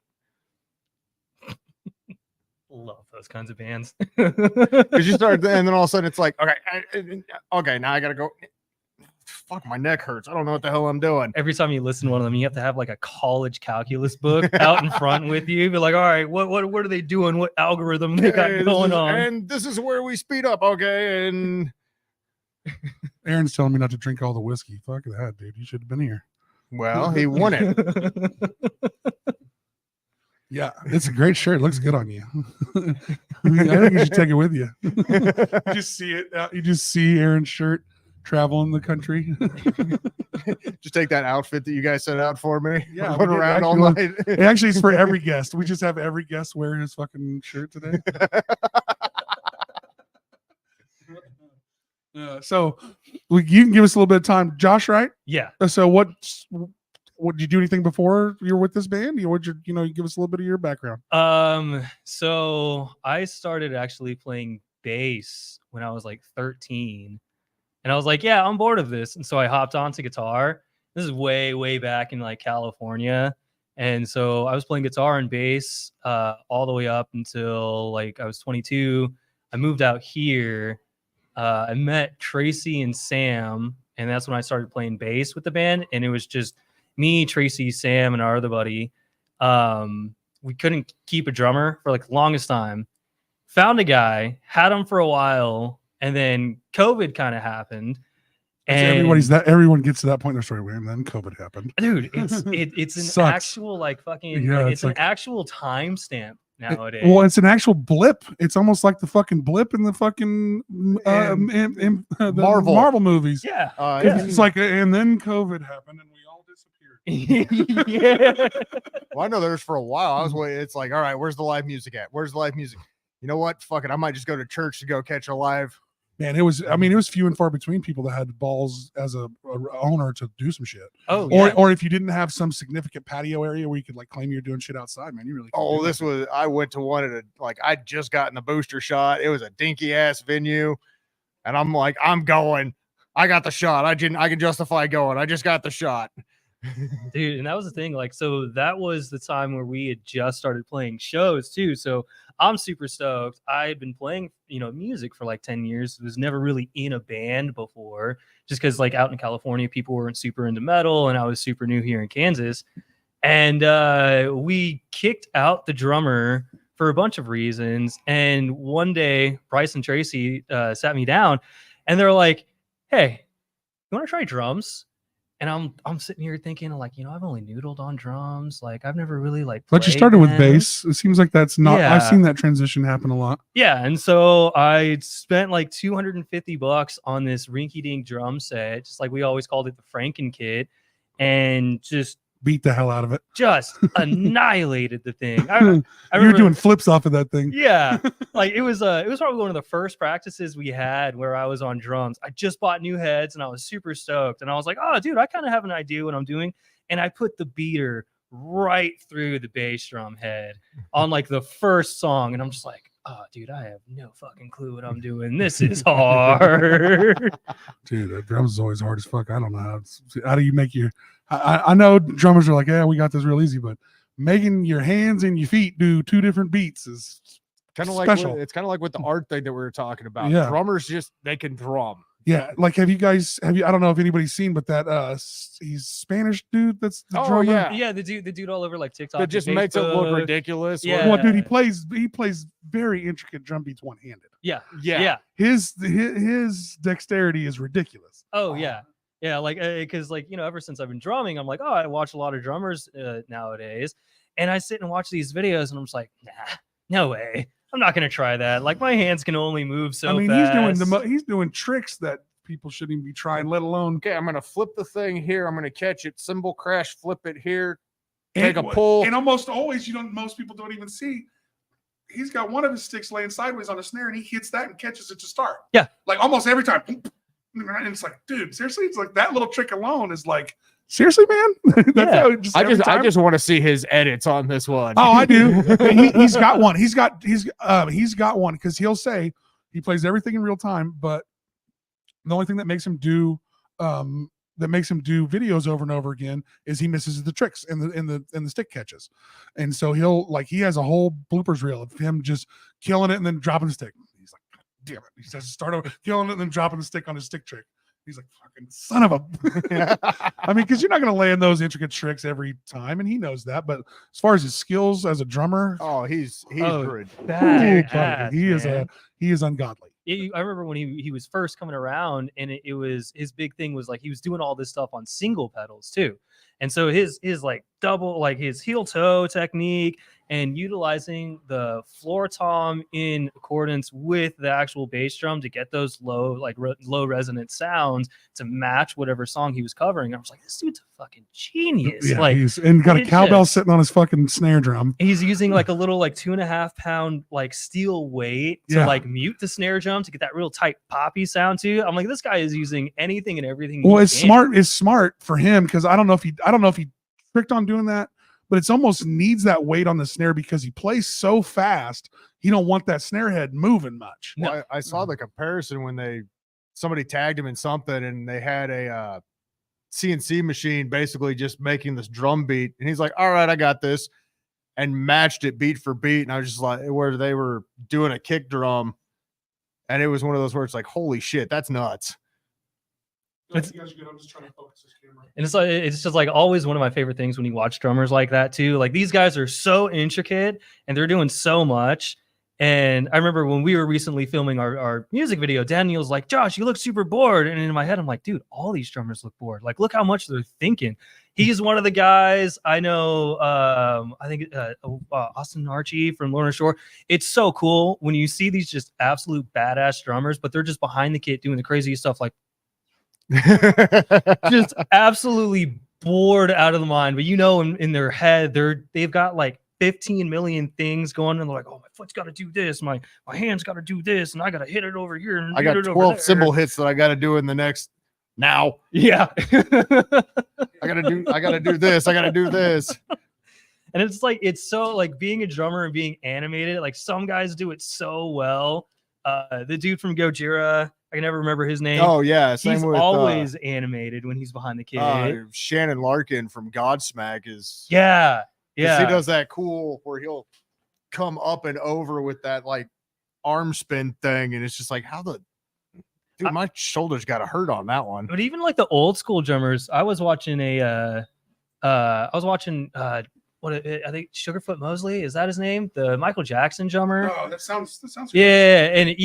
Love those kinds of bands. Because you start, and then all of a sudden it's like, okay, now I gotta go. Fuck, my neck hurts. I don't know what the hell I'm doing. Every time you listen to one of them, you have to have like a college calculus book out in front with you. Be like, all right, what are they doing? What algorithm they got going on? And this is where we speed up, okay? And Aaron's telling me not to drink all the whiskey. Fuck that, dude. You should have been here. well, he won it. Yeah, it's a great shirt. It looks good on you. I think you should take it with you. You just see it. You just see Aaron's shirt traveling the country. Just take that outfit that you guys set out for me. Yeah, run we did around all actually. night. Actually, it's for every guest. We just have every guest wear his fucking shirt today. So you can give us a little bit of time, Josh, right? Yeah. So what did you do anything before you were with this band? You give us a little bit of your background. So I started actually playing bass when I was like 13, and I was like, yeah, I'm bored of this. And so I hopped onto guitar. This is way back in like California. And so I was playing guitar and bass all the way up until like I was 22. I moved out here. I met Tracy and Sam, and that's when I started playing bass with the band. And it was just me, Tracy, Sam, and our other buddy. We couldn't keep a drummer for like the longest time. Found a guy, had him for a while, and then COVID kind of happened. Everyone gets to that point in their story, and then COVID happened. Dude, it's an Sucks. actual like fucking Yeah, like, it's it's an like- actual timestamp nowadays. Well, it's an actual blip. It's almost like the fucking blip in the fucking the Marvel movies. yeah. It's like, and then COVID happened, and we all disappeared. Yeah. Well, I know there's for a while. I was waiting. It's like, all right, where's the live music at? Where's the live music? You know what? Fuck it. I might just go to church to go catch a live. Man, it was few and far between people that had balls as a owner to do some shit. Oh, Or if you didn't have some significant patio area where you could like claim you're doing shit outside, man, you really. Oh, this was. I went to one at I'd just gotten the booster shot. It was a dinky ass venue, and I'm like, I'm going. I got the shot. I can justify going. I just got the shot. dude, and that was the thing. Like, so that was the time where we had just started playing shows too. So I'm super stoked. I had been playing, music for like 10 years. Was never really in a band before, just because like out in California, people weren't super into metal, and I was super new here in Kansas. And we kicked out the drummer for a bunch of reasons. And one day, Bryce and Tracy sat me down, and they're like, "Hey, you want to try drums?" And I'm sitting here thinking, like, I've only noodled on drums. Like, I've never really like. But you played started with them. bass. It seems like that's not. Yeah. I've seen that transition happen a lot. Yeah, and so I spent like $250 on this rinky-dink drum set, just like we always called it, the Franken kit, and just Beat the hell out of it. annihilated the thing. I You're remember, doing flips off of that thing. yeah, like it was probably one of the first practices we had where I was on drums. I just bought new heads and I was super stoked, and I was like, oh, dude, I kind of have an idea what I'm doing, and I put the beater right through the bass drum head on like the first song, and I'm just like, oh, dude, I have no fucking clue what I'm doing. This is hard. Dude, that drums is always hard as fuck. I don't know how do you make your. I know drummers are like, yeah, we got this real easy, but making your hands and your feet do two different beats is Kind of like special. it's kind of like with the art thing that we were talking about. Yeah. Drummers they can drum. Yeah, like have you I don't know if anybody's seen, but that he's Spanish dude that's the Oh, drummer. yeah. Yeah, the dude all over like TikTok. That and just makes it look Facebook. ridiculous. Yeah. Well, dude, he plays very intricate drum beats one-handed. Yeah, Yeah. yeah. His dexterity is ridiculous. Oh yeah, yeah. Like because ever since I've been drumming, I'm like, oh, I watch a lot of drummers nowadays, and I sit and watch these videos, and I'm just like, nah, no way. I'm not gonna try that. Like my hands can only move so I mean, fast. he's doing tricks that people shouldn't even be trying, let alone Okay, I'm gonna flip the thing here. I'm gonna catch it. Cymbal crash. Flip it here. Take a pull. And almost always, most people don't even see. He's got one of his sticks laying sideways on a snare, and he hits that and catches it to start. Yeah. Like almost every time. And it's like, dude, seriously, it's like that little trick alone is like, seriously, man. That's how it I every just time. want to see his edits on this one. Oh, I do. He's got one. He's got one because he'll say he plays everything in real time, but the only thing that makes him do videos over and over again is he misses the tricks and the stick catches. And so he has a whole bloopers reel of him just killing it and then dropping the stick. He's like, God damn it. He says start over, killing it and then dropping the stick on his stick trick. He's like, fucking son of a. I mean, because you're not going to land those intricate tricks every time, and he knows that. But as far as his skills as a drummer, Oh, he's Oh, good. badass, he is ungodly. I remember when he was first coming around, and it was his big thing was like he was doing all this stuff on single pedals too, and so his like double like his heel toe technique and utilizing the floor tom in accordance with the actual bass drum to get those low low resonant sounds to match whatever song he was covering. I was like, this dude's a fucking genius. Yeah, Like he's got a it's cowbell just- sitting on his fucking snare drum. he's using like a little like 2.5 pound like steel weight to Yeah. like mute the snare drum to get that real tight poppy sound too. I'm like, this guy is using anything and everything. Well, he it's can. smart. It's smart for him because I don't know if he tricked on doing that, but it's almost needs that weight on the snare because he plays so fast. He don't want that snare head moving much. Well, I saw the comparison when somebody tagged him in something and they had a CNC machine basically just making this drum beat, and he's like, all right, I got this, and matched it beat for beat. And I was just like, where they were doing a kick drum, and it was one of those where it's like, holy shit, that's nuts. I'm just trying to focus this camera. And it's just like always one of my favorite things when you watch drummers like that too. Like these guys are so intricate and they're doing so much, And I remember when we were recently filming our music video, Daniel's like, Josh, you look super bored. And in my head, I'm like, dude, all these drummers look bored. Like, look how much they're thinking. He's one of the guys I know. I think Austin Archie from Lorna Shore. It's so cool when you see these just absolute badass drummers, but they're just behind the kit doing the craziest stuff, like just absolutely bored out of the mind. But in their head, they've got like 15 million things going, and they're like, oh, my foot's got to do this, my hand's got to do this, and I got to hit it over here, and I got 12 cymbal hits that I got to do in the next now. Yeah. I gotta do this. I gotta do this. And it's like, it's so like being a drummer and being animated. Like some guys do it so well. The dude from Gojira, I can never remember his name. Oh yeah, same he's with always animated when he's behind the kit. Shannon Larkin from Godsmack is Yeah. he does that cool where he'll come up and over with that like arm spin thing, and it's just like, how the dude, my shoulders got a hurt on that one. But even like the old school drummers, I was watching I think Sugarfoot Mosley, is that his name? The Michael Jackson drummer. Oh, that sounds Yeah, and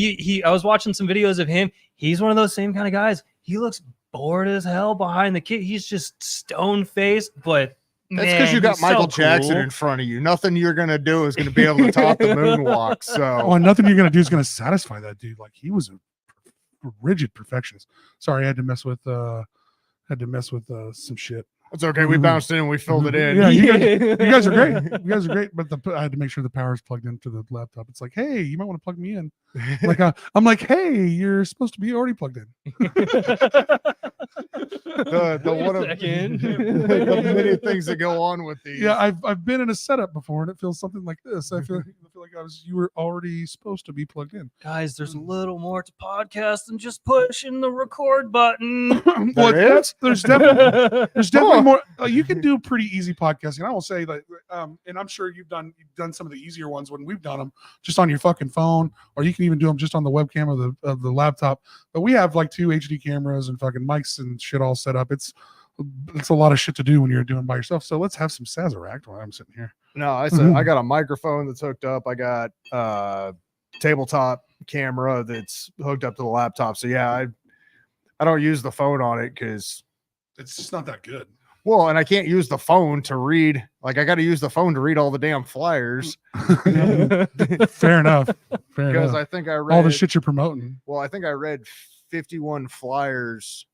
I was watching some videos of him. He's one of those same kind of guys. He looks bored as hell behind the kit. He's just stone faced, but that's because you got he's Michael so Jackson cool. in front of you. Nothing you're gonna do is gonna be able to top the moonwalk. So and nothing you're gonna do is gonna satisfy that dude. Like he was a rigid perfectionist. Sorry, I had to mess with some shit. it's okay. We bounced in and we filled it in. Yeah, you guys are great. You guys are great. But I had to make sure the power's plugged into the laptop. It's like, hey, you might want to plug me in. Like I'm like, hey, you're supposed to be already plugged in. the one of the many things that go on with these. Yeah, I've been in a setup before, and it feels something like this. I feel like you were already supposed to be plugged in. Guys, there's a little more to podcast than just pushing the record button. There's definitely more. You can do pretty easy podcasting. I will say that, and I'm sure you've done some of the easier ones when we've done them just on your fucking phone, or you can even do them just on the webcam of the laptop. But we have like 2 HD cameras and fucking mics and shit all set up. It's a lot of shit to do when you're doing by yourself. So let's have some Sazerac while I'm sitting here. No, I said I got a microphone that's hooked up. I got tabletop camera that's hooked up to the laptop. So yeah, I don't use the phone on it because It's just not that good. well, and I can't use the phone to read. Like I got to use the phone to read all the damn flyers. Fair enough. Fair Because enough. I think I read All the shit you're promoting. Well, I think I read 51 flyers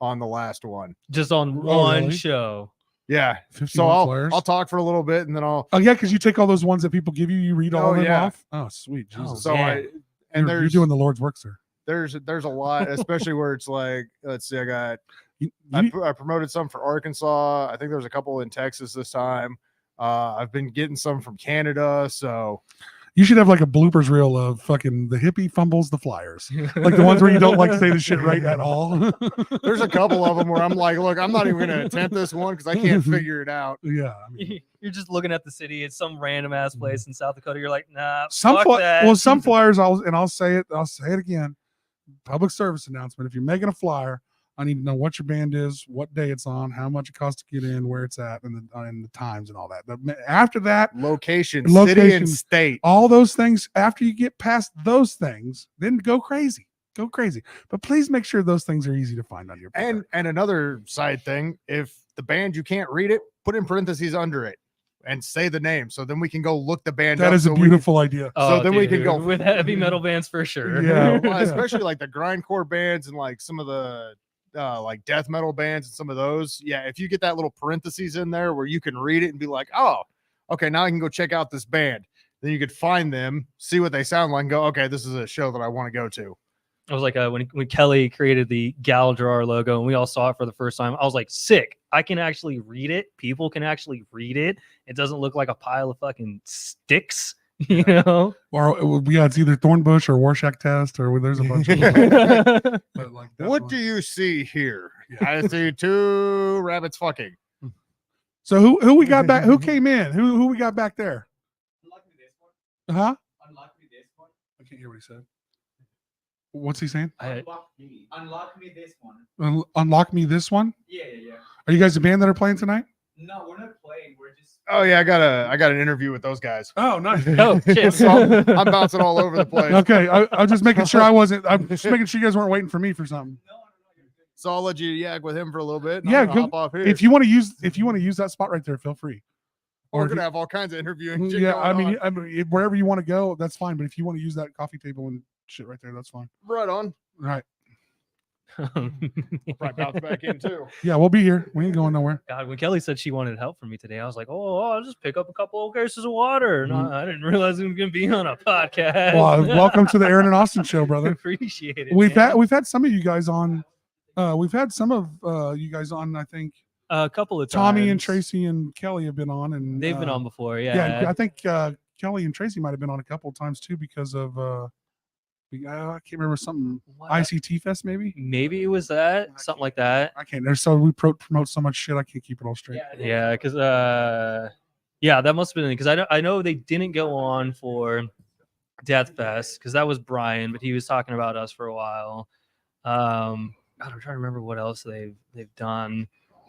on the last one. Just on Oh, one really? show. Yeah. 51 So flyers. I'll talk for a little bit and then I'll Oh yeah, because you take all those ones that people give you, you read all Oh, of them yeah. off. Oh sweet, Jesus. Oh, so man. You're doing the Lord's work, sir. there's a lot, especially where it's like, let's see, You- I promoted some for Arkansas. I think there's a couple in Texas this time. I've been getting some from Canada. So You should have like a bloopers reel of fucking the hippie fumbles the flyers, like the ones where you don't like say the shit right at all. there's a couple of them where I'm like, look, I'm not even going to attempt this one because I can't figure it out. Yeah, I mean, You're just looking at the city. It's some random ass place in South Dakota. You're like, nah. some fuck that. well, some flyers. I'll say it again. Public service announcement. If you're making a flyer, I need to know what your band is, what day it's on, how much it costs to get in, where it's at, and the times and all that. But after that, Location, city, Location. and state. all those things, after you get past those things, then go crazy. Go crazy. But please make sure those things are easy to find on your And another side thing, if the band you can't read it, put in parentheses under it and say the name. So then we can go look the band up. that is a so we can- beautiful idea. Oh, so then we can dude, go- with heavy metal bands for sure. Yeah. Well, especially like the grindcore bands and like some of the like death metal bands and some of those. Yeah, if you get that little parentheses in there where you can read it and be like, oh, okay, now I can go check out this band. Then you could find them, see what they sound like, and go, okay, this is a show that I want to go to. I was like, when Kelly created the Gal Drawer logo and we all saw it for the first time, I was like, sick. I can actually read it. People can actually read it. It doesn't look like a pile of fucking sticks, you know? Or yeah, it's either Thornbush or Rorschach test, or there's a bunch of them. But like What do you see here? I see 2 rabbits fucking. So who we got back? Who came in? Who we got back there? Huh? I can't hear what he said. What's he saying? Unlock me this one. Unlock me this one. Yeah. Are you guys a band that are playing tonight? No, we're not playing. We're just Oh yeah, I got an interview with those guys. Oh, nice. Oh shit! So I'm bouncing all over the place. Okay, I'm just making sure I'm just making sure you guys weren't waiting for me for something. So I'll let you yak with him for a little bit. and Yeah, I'm gonna go- hop off here. If you want to use that spot right there, feel free. We're if gonna you- have all kinds of interviewing. shit yeah, going I on. mean, wherever you want to go, that's fine. But if you want to use that coffee table and shit right there, that's fine. Right on. All right. Right, bounce back in too. Yeah, we'll be here. We ain't going nowhere. God, when Kelly said she wanted help from me today, I was like, "Oh, I'll just pick up a couple of cases of water." And I didn't realize it was gonna be on a podcast. Well, welcome to the Aaron and Austin show, brother. Appreciate it. We've man. had some of you guys on. We've had some of you guys on. I think a couple of times. Tommy and Tracy and Kelly have been on, and They've been on before. Yeah. Yeah, I think Kelly and Tracy might have been on a couple of times too because of I can't remember something What? ICT Fest maybe. Maybe it was that, something like that. I can't. There's so we promote so much shit. I can't keep it all straight. Yeah, because yeah, that must have been because I know they didn't go on for Death Fest because that was Brian, but he was talking about us for a while. God, I'm trying to remember what else they've done.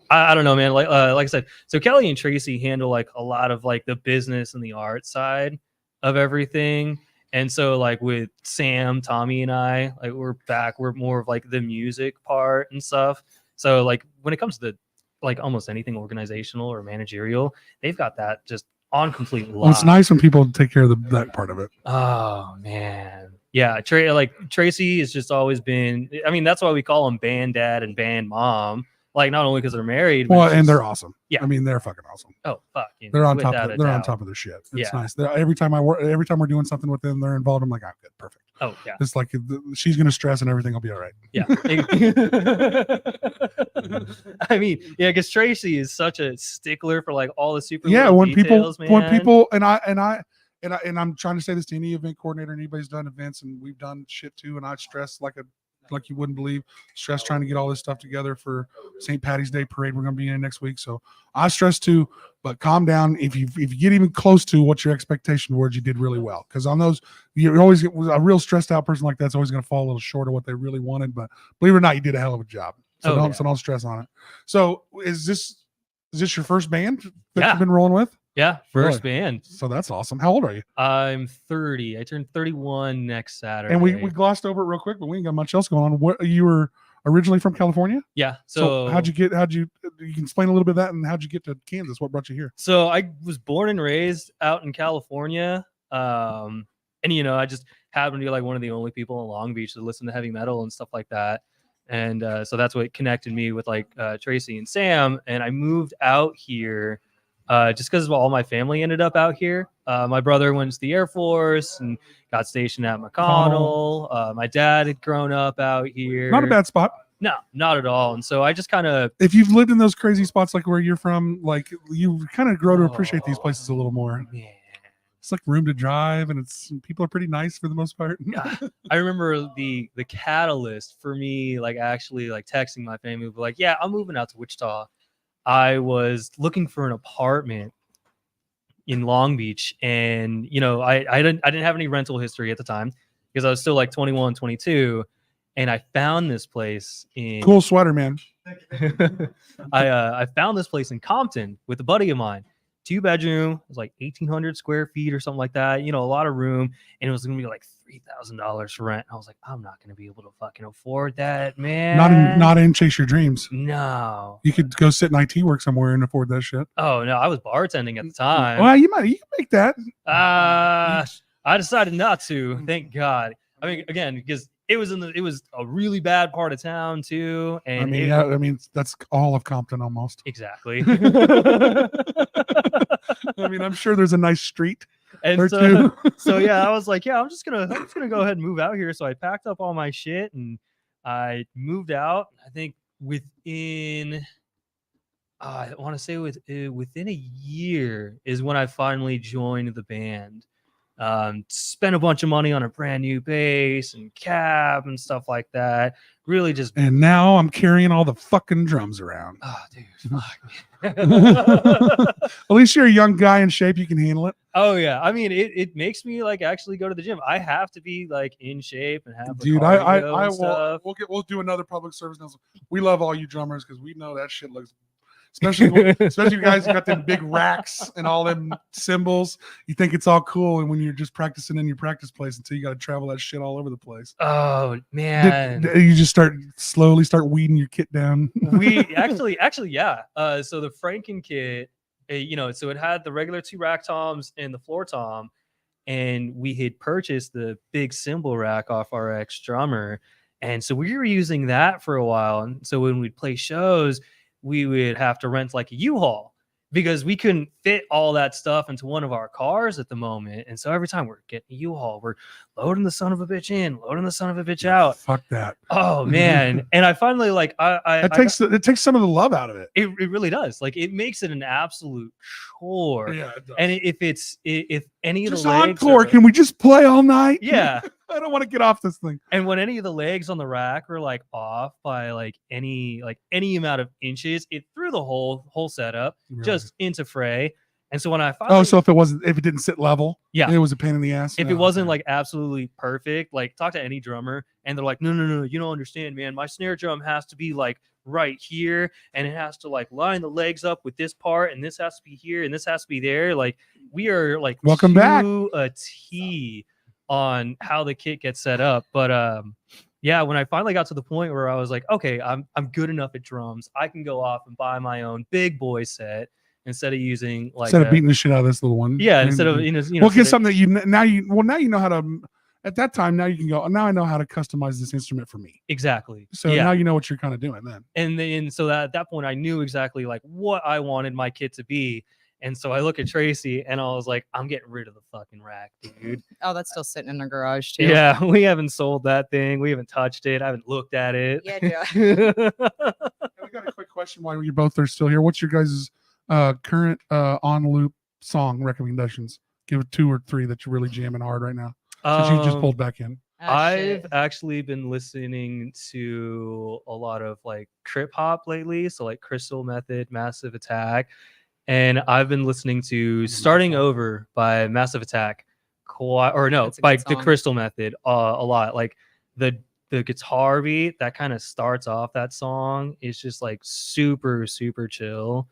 I don't know, man. Like I said, so Kelly and Tracy handle like a lot of like the business and the art side of everything. And so like with Sam, Tommy, and I, like we're more of like the music part and stuff. So like when it comes to the like almost anything organizational or managerial, they've got that just on complete lock. Well, it's nice when people take care of that part of it. Oh man. Yeah, Tracy has just always been. I mean, that's why we call them band dad and band mom. Like not only because they're married, but Well, it's and just- they're awesome. Yeah. I mean, they're fucking awesome. oh fuck, you know, They're on top. without a They're on doubt. top of their shit. It's Yeah. nice. Every time we're doing something with them, they're involved. I'm like, oh, good, perfect. Oh yeah, It's like she's gonna stress and everything will be all right. yeah. I mean, yeah, because Tracy is such a stickler for like all the super Yeah, little when details, people man. and I'm trying to say this to any event coordinator, anybody's done events, and we've done shit too, and I stress like you wouldn't believe, stress trying to get all this stuff together for St. Patty's Day parade we're gonna be in next week. So I stress too, but calm down. If you get even close to what your expectation was, you did really well. Because on those, you always get a real stressed out person like that's always gonna fall a little short of what they really wanted. But believe it or not, you did a hell of a job. So Oh, don't stress on it. So is this your first band that Yeah. you've been rolling with? Yeah, first band. So that's awesome. How old are you? I'm 30. I turned 31 next Saturday. And we glossed over it real quick, but we ain't got much else going on. What, you were originally from California? yeah. So you can explain a little bit of that, and how'd you get to Kansas? What brought you here? So I was born and raised out in California. And you know, I just happened to be like one of the only people in Long Beach that listen to heavy metal and stuff like that. And so that's what connected me with like Tracy and Sam. And I moved out here just because all my family ended up out here. My brother went to the Air Force and got stationed at McConnell. My dad had grown up out here. Not a bad spot. No, not at all. And so I just kind of, If you've lived in those crazy spots like where you're from, like you kind of grow to appreciate these places a little more. man. It's like room to drive, and people are pretty nice for the most part. I remember the catalyst for me, like actually like texting my family, but like, yeah, I'm moving out to Wichita. I was looking for an apartment in Long Beach, and you know, I didn't have any rental history at the time because I was still like 21, 22, and I found this place in Cool sweater, man. I found this place in Compton with a buddy of mine. 2-bedroom, it was like 1,800 square feet or something like that. You know, a lot of room, and it was gonna be like $3,000 for rent. I was like, I'm not gonna be able to fucking afford that, man. Not in Chase Your Dreams. No. You could go sit in IT work somewhere and afford that shit. Oh no, I was bartending at the time. Well, you can make that. I decided not to. Thank God. I mean, again, because it was a really bad part of town too, and I mean, that's all of Compton almost. exactly. I mean, I'm sure there's a nice street. And or so, two. so yeah, I was like, yeah, I'm just gonna go ahead and move out here. So I packed up all my shit and I moved out. I think within, I want to say within a year is when I finally joined the band. Spent a bunch of money on a brand new bass and cab and stuff like that. Really just, And now I'm carrying all the fucking drums around. oh dude, fuck. At least you're a young guy in shape. You can handle it. Oh yeah, I mean it makes me like actually go to the gym. I have to be like in shape and have the Dude, cardio and stuff. we'll do another public service announcement. We love all you drummers because we know that shit looks Especially you guys got them big racks and all them cymbals. You think it's all cool, and when you're just practicing in your practice place until you got to travel that shit all over the place. Oh man, You just slowly start weeding your kit down. we actually yeah. So the Franken kit, so it had the regular 2 rack toms and the floor tom, and we had purchased the big cymbal rack off our ex drummer, and so we were using that for a while. And so when we'd play shows, we would have to rent like a U-Haul because we couldn't fit all that stuff into one of our cars at the moment. And so every time we're getting a U-Haul, we're loading the son of a bitch in, loading the son of a bitch out. Fuck that. Oh man. And I finally it takes some of the love out of it. It really does. Like it makes it an absolute chore. Yeah, it does. And if any of Just the legs encore, are- can we just play all night? yeah. I don't want to get off this thing. And when any of the legs on the rack were like off by like any amount of inches, it threw the whole setup just into fray. And so when I finally, So if it didn't sit level, Yeah. it was a pain in the ass. if Oh, it wasn't okay. like absolutely perfect, like talk to any drummer and they're like, no, you don't understand, man. My snare drum has to be like right here, and it has to like line the legs up with this part, and this has to be here, and this has to be there. Like we are like Welcome back. to a T on how the kit gets set up. But yeah, when I finally got to the point where I was like, okay, I'm good enough at drums, I can go off and buy my own big boy set instead of using like instead of beating the shit out of this little one. yeah, instead of Well, get something that you now you know how to. At that time, now you can go. Now I know how to customize this instrument for me. exactly. So yeah. now you know what you're kind of doing then. And then so that at that point I knew exactly like what I wanted my kit to be. And so I look at Tracy and I was like, I'm getting rid of the fucking rack, dude. Oh, that's still sitting in the garage too. Yeah, we haven't sold that thing. We haven't touched it. I haven't looked at it. Yeah, We got a quick question while you both are still here. What's your guys' current on loop song recommendations? Give it 2 or 3 that you're really jamming hard right now. Since you just pulled back in. I've actually been listening to a lot of like trip hop lately. So like Crystal Method, Massive Attack. And I've been listening to Starting Over by Massive Attack. That's a By good the song. Crystal Method a lot. Like the guitar beat that kind of starts off that song is just like super, super chill.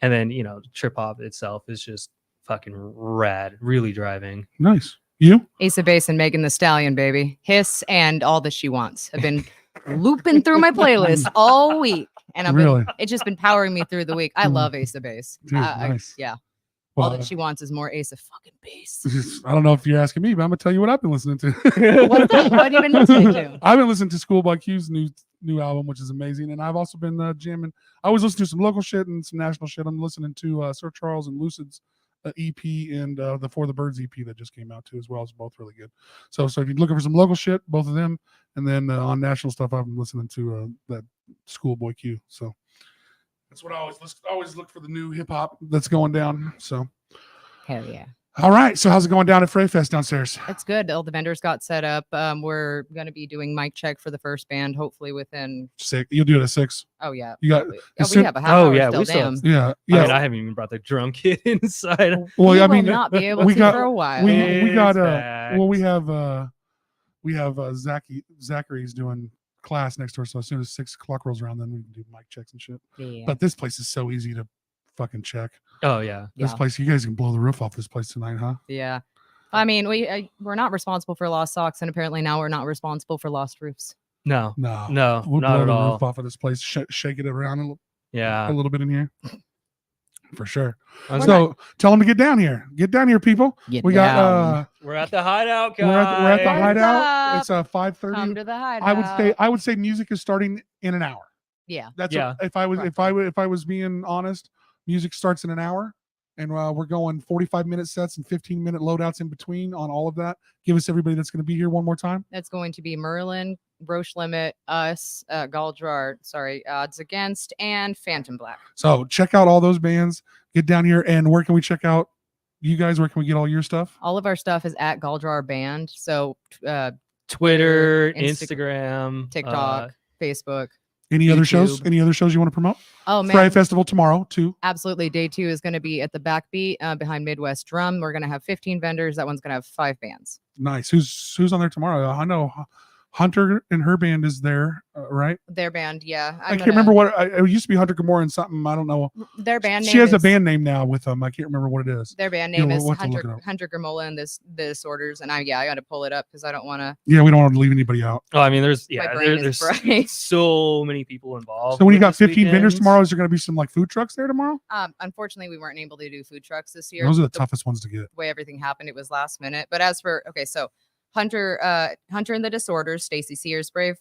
And then, trip hop itself is just fucking rad, really driving. Nice. You? Ace of Base and Megan the Stallion, baby. Hiss and All That She Wants have been looping through my playlist all week. And Really? it's just been powering me through the week. I love Ace of Base. Dude, nice. Yeah. Well, All That She Wants is more Ace of fucking Base. I don't know if you're asking me, but I'm gonna tell you what I've been listening to. What have you been listening to? I've been listening to Schoolboy Q's new album, which is amazing, and I've also been jamming. I always listen to some local shit and some national shit. I'm listening to Sir Charles and Lucid's EP and the For the Birds EP that just came out too, as well. It's both really good. So if you're looking for some local shit, both of them, and then on national stuff, I've been listening to that Schoolboy Q. So that's what I always look for, the new hip hop that's going down. So Hell yeah. all right. So how's it going down at FreyaFest downstairs? It's good. All the vendors got set up. We're going to be doing mic check for the first band, hopefully within. Sick. You'll do it at 6. Oh, yeah. You got. probably. as we soon- have a half Oh, hour yeah, still. we still- Damn. Yeah. I Yeah. mean, I haven't even brought the drum kit inside. well, We I will mean, not be able we to got- for a while. we got It's we have Zachary's doing class next door. So as soon as 6 o'clock rolls around, then we can do mic checks and shit. Yeah. But this place is so easy to fucking check. Oh yeah. This Yeah. place, you guys can blow the roof off this place tonight, huh? Yeah. I mean, we're not responsible for lost socks, and apparently now we're not responsible for lost roofs. No. No, No, we'll not blow at the all. roof off of this place. Shake it around a Yeah. little bit in here, for sure. I was- So tell them to get down here. Get down here, people. Get We got we're at the hideout, guys. we're at the What's hideout. up? It's 5:30. Come to the hideout. I would say music is starting in an hour. Yeah. That's Yeah. if I was being honest, music starts in an hour, and we're going 45-minute sets and 15-minute loadouts in between on all of that. Give us everybody that's going to be here one more time. That's going to be Merlin, Roche Limit, us, Galdrar, Odds Against, and Phantom Black. So check out all those bands. Get down here, and where can we check out you guys? Where can we get all your stuff? All of our stuff is at Galdrar Band. So Twitter, Insta- Instagram, TikTok, Facebook. Any other shows? YouTube. Any other shows you want to promote? Oh, man. Friday Festival tomorrow too. Absolutely. Day 2 is going to be at the Backbeat behind Midwest Drum. We're going to have 15 vendors. That one's going to have 5 bands. Nice. Who's on there tomorrow? I know Hunter and her band is there, right? Their band, yeah. I can't remember what it used to be. Hunter Gamora and something. I don't know. Their band name. She has a is- band name now with them. I can't remember what it is. Their band You name know, is we'll have to look it Hunter up. Gramola and the Disorders, and I got to pull it up because I don't want to. Yeah, we don't want to leave anybody out. Oh, I mean, there's brain is there's fried. so many people involved. So when you with got this 15 vendors weekend. tomorrow, is there going to be some like food trucks there tomorrow? Unfortunately, we weren't able to do food trucks this year. Those are the toughest ones to get. The way everything happened, it was last minute. But as for so Hunter and the Disorders, Stacy Sears, Brave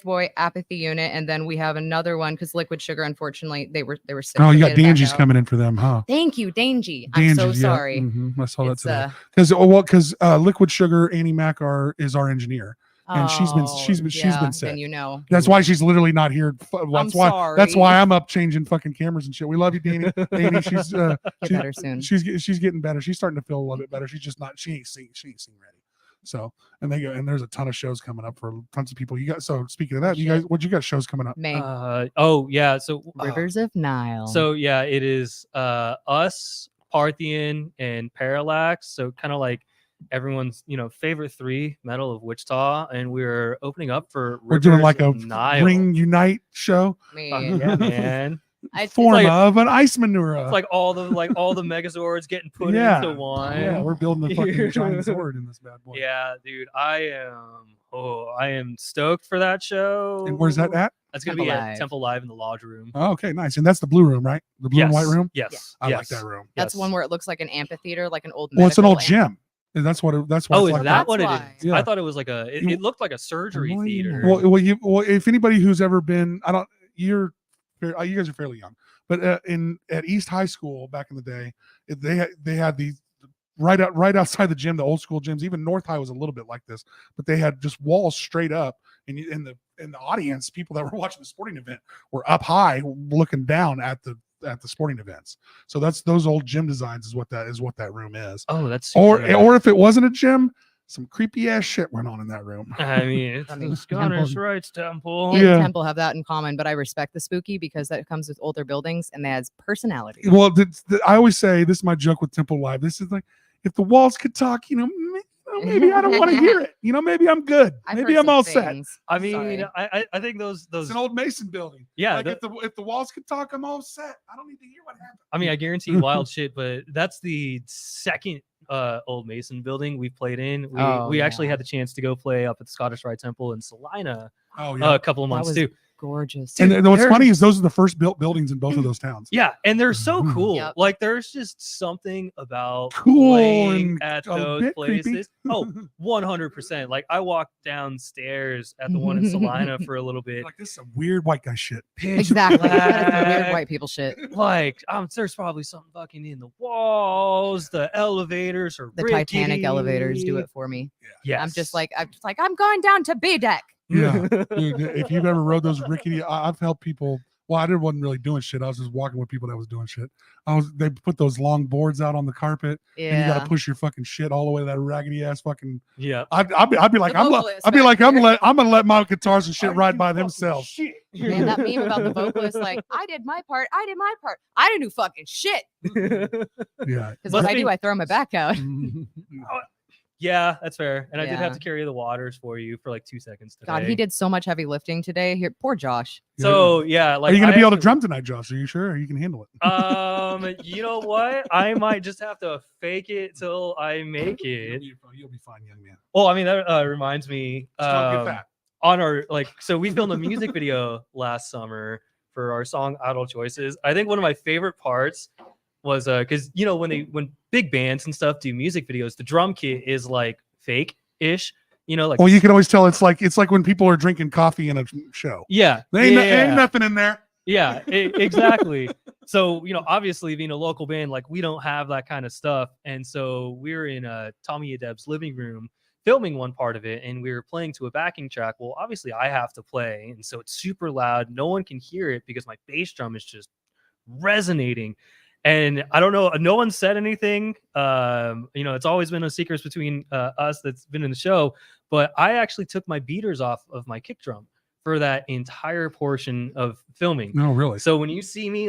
Boy, Apathy Unit, and then we have another one because Liquid Sugar, unfortunately, they were sick. Oh, so you they got had to back Dangy's out. coming in for them, huh? Thank you, Dangy. I'm so Dangy's, yeah. sorry. Mhm, I saw that It's, today. Because Liquid Sugar, Annie Mac is our engineer, and she's been Then sick. you know. That's why she's literally not here. That's why. That's sorry. why I'm up changing fucking cameras and shit. We love you, Danny. Danny, she's Get better soon. she's getting better. She's starting to feel a little bit better. She's just not. She ain't seen ready. So and there's a ton of shows coming up for tons of people. You got speaking of that, you guys, what you got shows coming up? May Oh yeah, so Rivers of Nile. So yeah, it is us, Parthian, and Parallax. So kind of like everyone's favorite three metal of Wichita, and we're opening up for We're doing Rivers like a of Nile. Ring Unite show. Man, Yeah, man. it's Form like- of an ice manura. It's like all the Megazords getting put Yeah. into one. Yeah, we're building the fucking giant sword in this bad boy. Yeah, dude, I am stoked for that show. And where's that at? That's gonna Temple be at Live. Temple Live in the lodge room. Oh, okay, nice. And that's the blue room, right? The blue and white room. Yes, I like yes. that room. That's Yes. one where it looks like an amphitheater, like an old. Well, it's an old medical gym. And that's what. That's why. Oh, it's is like that That's what it why. is? Yeah. I thought it was like it looked like a surgery theater. Well, if anybody who's ever been, you guys are fairly young, but at East High School back in the day, they had these right outside the gym, the old school gyms. Even North High was a little bit like this, but they had just walls straight up, and in the audience, people that were watching the sporting event were up high looking down at the sporting events. So that's those old gym designs is what that room is. Oh, that's Or super- if it wasn't a gym, some creepy ass shit went on in that room. I mean, it's the Scottish Rites Temple. Me Yeah. and Temple have that in common, but I respect the spooky because that comes with older buildings and that has personality. Well, I always say this is my joke with Temple Live. This is like if the walls could talk, maybe I don't want to hear it. Maybe I'm good. I've Maybe heard I'm some all set. things. I mean, Sorry. I think those It's an old Mason building. yeah. Like if the walls could talk, I'm all set. I don't need to hear what happened. I mean, I guarantee wild shit, but that's the second old Mason building we've played in. We actually yeah. had the chance to go play up at the Scottish Rite Temple in Salina Oh yeah. a couple of That months was too. Gorgeous. And what's they're- funny is those are the first built buildings in both of those towns. Yeah, and they're so Mhm. cool. Yep. Like there's just something about Cool playing and at a those bit creepy. places. Oh, 100%. Like I walked downstairs at the one in Salina for a little bit. Like this is some weird white guy shit. Pitch Exactly. That is the weird black. white people shit. Like there's probably something fucking in the walls. The elevators are The Titanic elevators do rickety. it for me. Yes. I'm just like I'm going down to B deck. Yeah. Dude, if you've ever rode those rickety, I've helped people. Well, I wasn't really doing shit. I was just walking with people that was doing shit. They put those long boards out on the carpet, and you got Yeah. to push your fucking shit all the way to that raggedy ass fucking. Yeah. I'd be like, The I'm vocalist gonna back let my guitars and shit ride by themselves. Man, that meme about the vocalist, like, I did my part. I didn't do fucking shit. Yeah. Because Must what I be- do, I throw my back out. Yeah, that's fair. And I did have Yeah. to carry the waters for you for like 2 seconds today. God, he did so much heavy lifting today. Here, poor Josh. So yeah, like Are you gonna I be able to actually- drum tonight, Josh? Are you sure? Or you can handle it? You know what? I might just have to fake it till I make it. You'll be fine, young man. Well, I mean that reminds me. Just don't get fat. On our so we filmed a music video last summer for our song Idle Choices. I think one of my favorite parts was because when big bands and stuff do music videos, the drum kit is like fake-ish. Like Well, you can always tell it's like when people are drinking coffee in a show. yeah, Ain't nothing in there. Yeah, exactly. So, obviously being a local band, like we don't have that kind of stuff. And so we're in Tommy Adeb's living room filming one part of it, and we were playing to a backing track. Well, obviously I have to play, and so it's super loud. No one can hear it because my bass drum is just resonating. And I don't know, no one said anything. It's always been a secret between us that's been in the show, but I actually took my beaters off of my kick drum for that entire portion of filming. No, really. So when you see me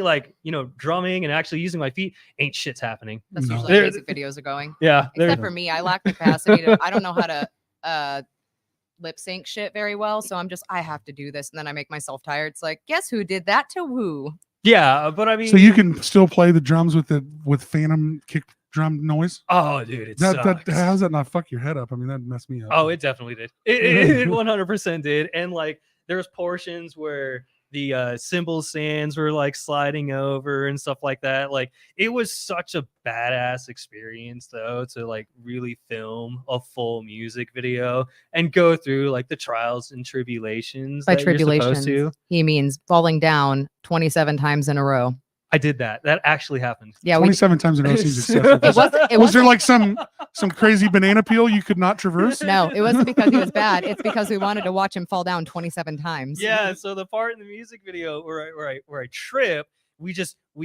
drumming and actually using my feet, ain't shit's happening. That's No. usually There- how music videos are going. Yeah. Except for me, I lack the capacity to. I don't know how to lip sync shit very well. So I have to do this. And then I make myself tired. It's like, guess who did that to who? Yeah, but I mean, So you can still play the drums with phantom kick drum noise. Oh, dude, it That sucks. how does that not fuck your head up? I mean, that messed me up. Oh, it definitely did. It 100% did. And like, there's portions where the cymbal stands were like sliding over and stuff like that. Like, it was such a badass experience though to like really film a full music video and go through like the trials and tribulations. By that you're supposed tribulations, to. he means falling down 27 times in a row. I did that. That actually happened. Yeah, 27 times in a row seems excessive. It was. It Was there wasn't- like some crazy banana peel you could not traverse? No, it wasn't because he was bad. It's because we wanted to watch him fall down 27 times. Yeah, so the part in the music video where I trip, we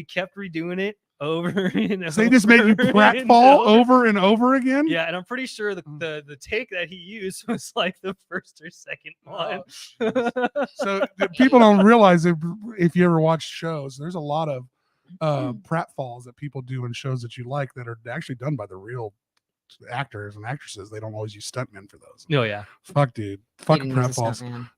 kept redoing it over and over. So they just made you pratfall over and over again? Yeah, and I'm pretty sure the take that he used was like the first or second one. So people don't realize if you ever watch shows, there's a lot of pratfalls that people do in shows that you like that are actually done by the real actors and actresses. They don't always use stuntmen for those. No, yeah. Fuck, dude. He Fuck didn't use a pratfalls. stuntman.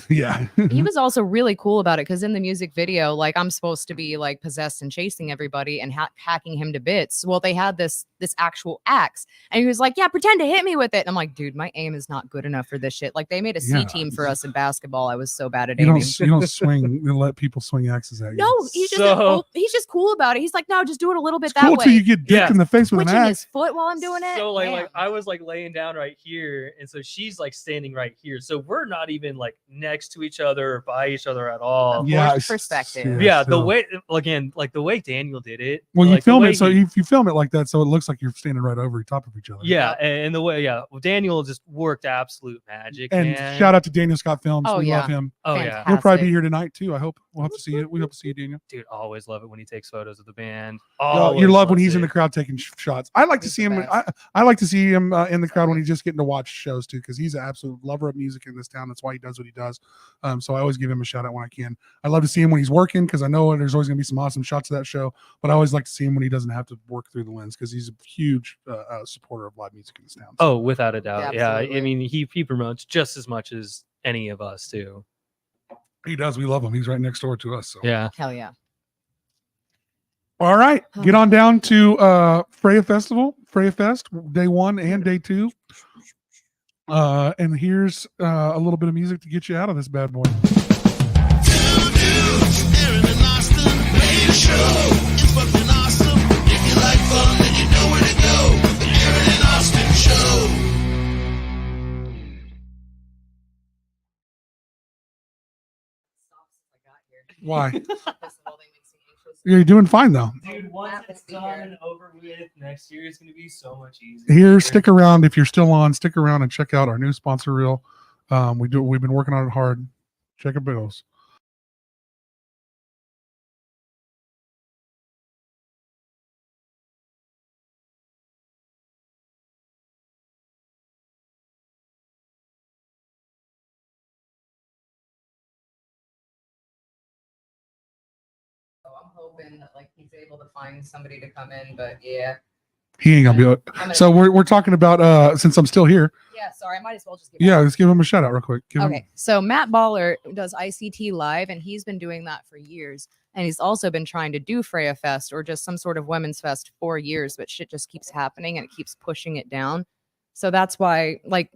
Yeah. He was also really cool about it because in the music video, like I'm supposed to be like possessed and chasing everybody and hacking him to bits. Well, they had this actual axe, and he was like, "Yeah, pretend to hit me with it." And I'm like, "Dude, my aim is not good enough for this shit." Like they made a C Yeah. team for us in basketball. I was so bad at You aiming. don't swing. You let people swing axes at you. No, he's just So- he's just cool about it. He's like, "No, just do it a little bit It's that cool way." till you get dick Yeah. in the face with an Twitching axe. his foot while I'm doing it. So like Damn. I was like laying down right here, and so she's like standing right here. So we're not even like next to each other or by each other at all. Yeah, Forced perspective. Yeah, the still. way again, like the way Daniel did it. Well, you like, the film way it so he- you film it like that, so it looks like you're standing right over top of each other. Yeah, and the way well, Daniel just worked absolute magic. And man. shout out to Daniel Scott Films. Oh, We yeah. love him. Oh yeah, Fantastic. He'll probably be here tonight too. I hope we'll have to see you. We hope to see you, Daniel. dude, always love it when he takes photos of the band. You Always love when loves he's in it. the crowd taking shots. I like to He's see the him. best. I like to see him in the crowd when he's just getting to watch shows too, because he's an absolute lover of music in this town. That's why he does what he does. So I always give him a shout out when I can. I love to see him when he's working because I know there's always going to be some awesome shots of that show. But I always like to see him when he doesn't have to work through the lens because he's a huge supporter of live music in this town. So, Oh, without a doubt. Yeah, I Absolutely. mean he promotes just as much as any of us too. he does. We love him. He's right next door to us. So Yeah. Hell yeah. all right, get on down to Freya Festival, Freya Fest, day 1 and day 2. And here's a little bit of music to get you out of this bad boy. Two dudes, Aaron and Austin, play a show. It's fucking awesome. If you like fun, then you know where to go. The Aaron and Austin Show. Why? You're doing fine though. Dude, once Happy it's to be done here. and over with, next year is gonna be so much easier. Here, stick around if you're still on. Stick around and check out our new sponsor reel. We've been working on it hard. Check our bills. So I'm hoping that like he's able to find somebody to come in, but yeah. He ain't gonna be. I'm gonna- So we're talking about since I'm still here. Yeah, sorry, I might as well just give Yeah, let's give him a shout out real quick. Give him- Okay, so Matt Baller does ICT Live, and he's been doing that for years. And he's also been trying to do FreyaFest or just some sort of women's fest for years, but shit just keeps happening and it keeps pushing it down. So that's why, like,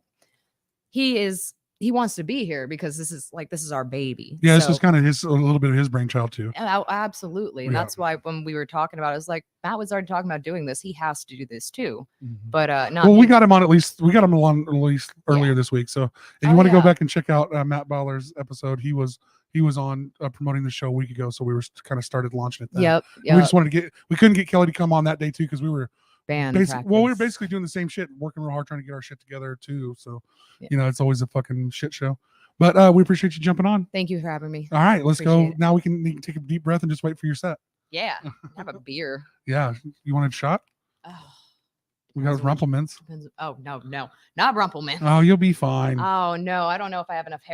he wants to be here because this is our baby. yeah, this So- is kind of a little bit of his brainchild too. Absolutely. And Yeah. that's why when we were talking about it, it's like Matt was already talking about doing this. He has to do this too. Mhm. But not Well, we him. got him on at least. We got him on at least earlier this week. So if you Oh, want to go yeah. back and check out Matt Baller's episode, he was on promoting the show a week ago. So we were kind of started launching it. Then. Yep. We Yep. just wanted to we couldn't get Kelly to come on that day too because we were Band we were practice. basically doing the same shit, working real hard trying to get our shit together too. So Yeah. it's always a fucking shit show. But we appreciate you jumping on. Thank you for having me. All right, let's go. Appreciate it. Now you can take a deep breath and just wait for your set. Yeah. Have a beer. Yeah, you wanted a shot? Oh, We got Depends which- Rumplemans. depends- oh no, not Rumpleman. Oh, you'll be fine. Oh no, I don't know if I have enough hair.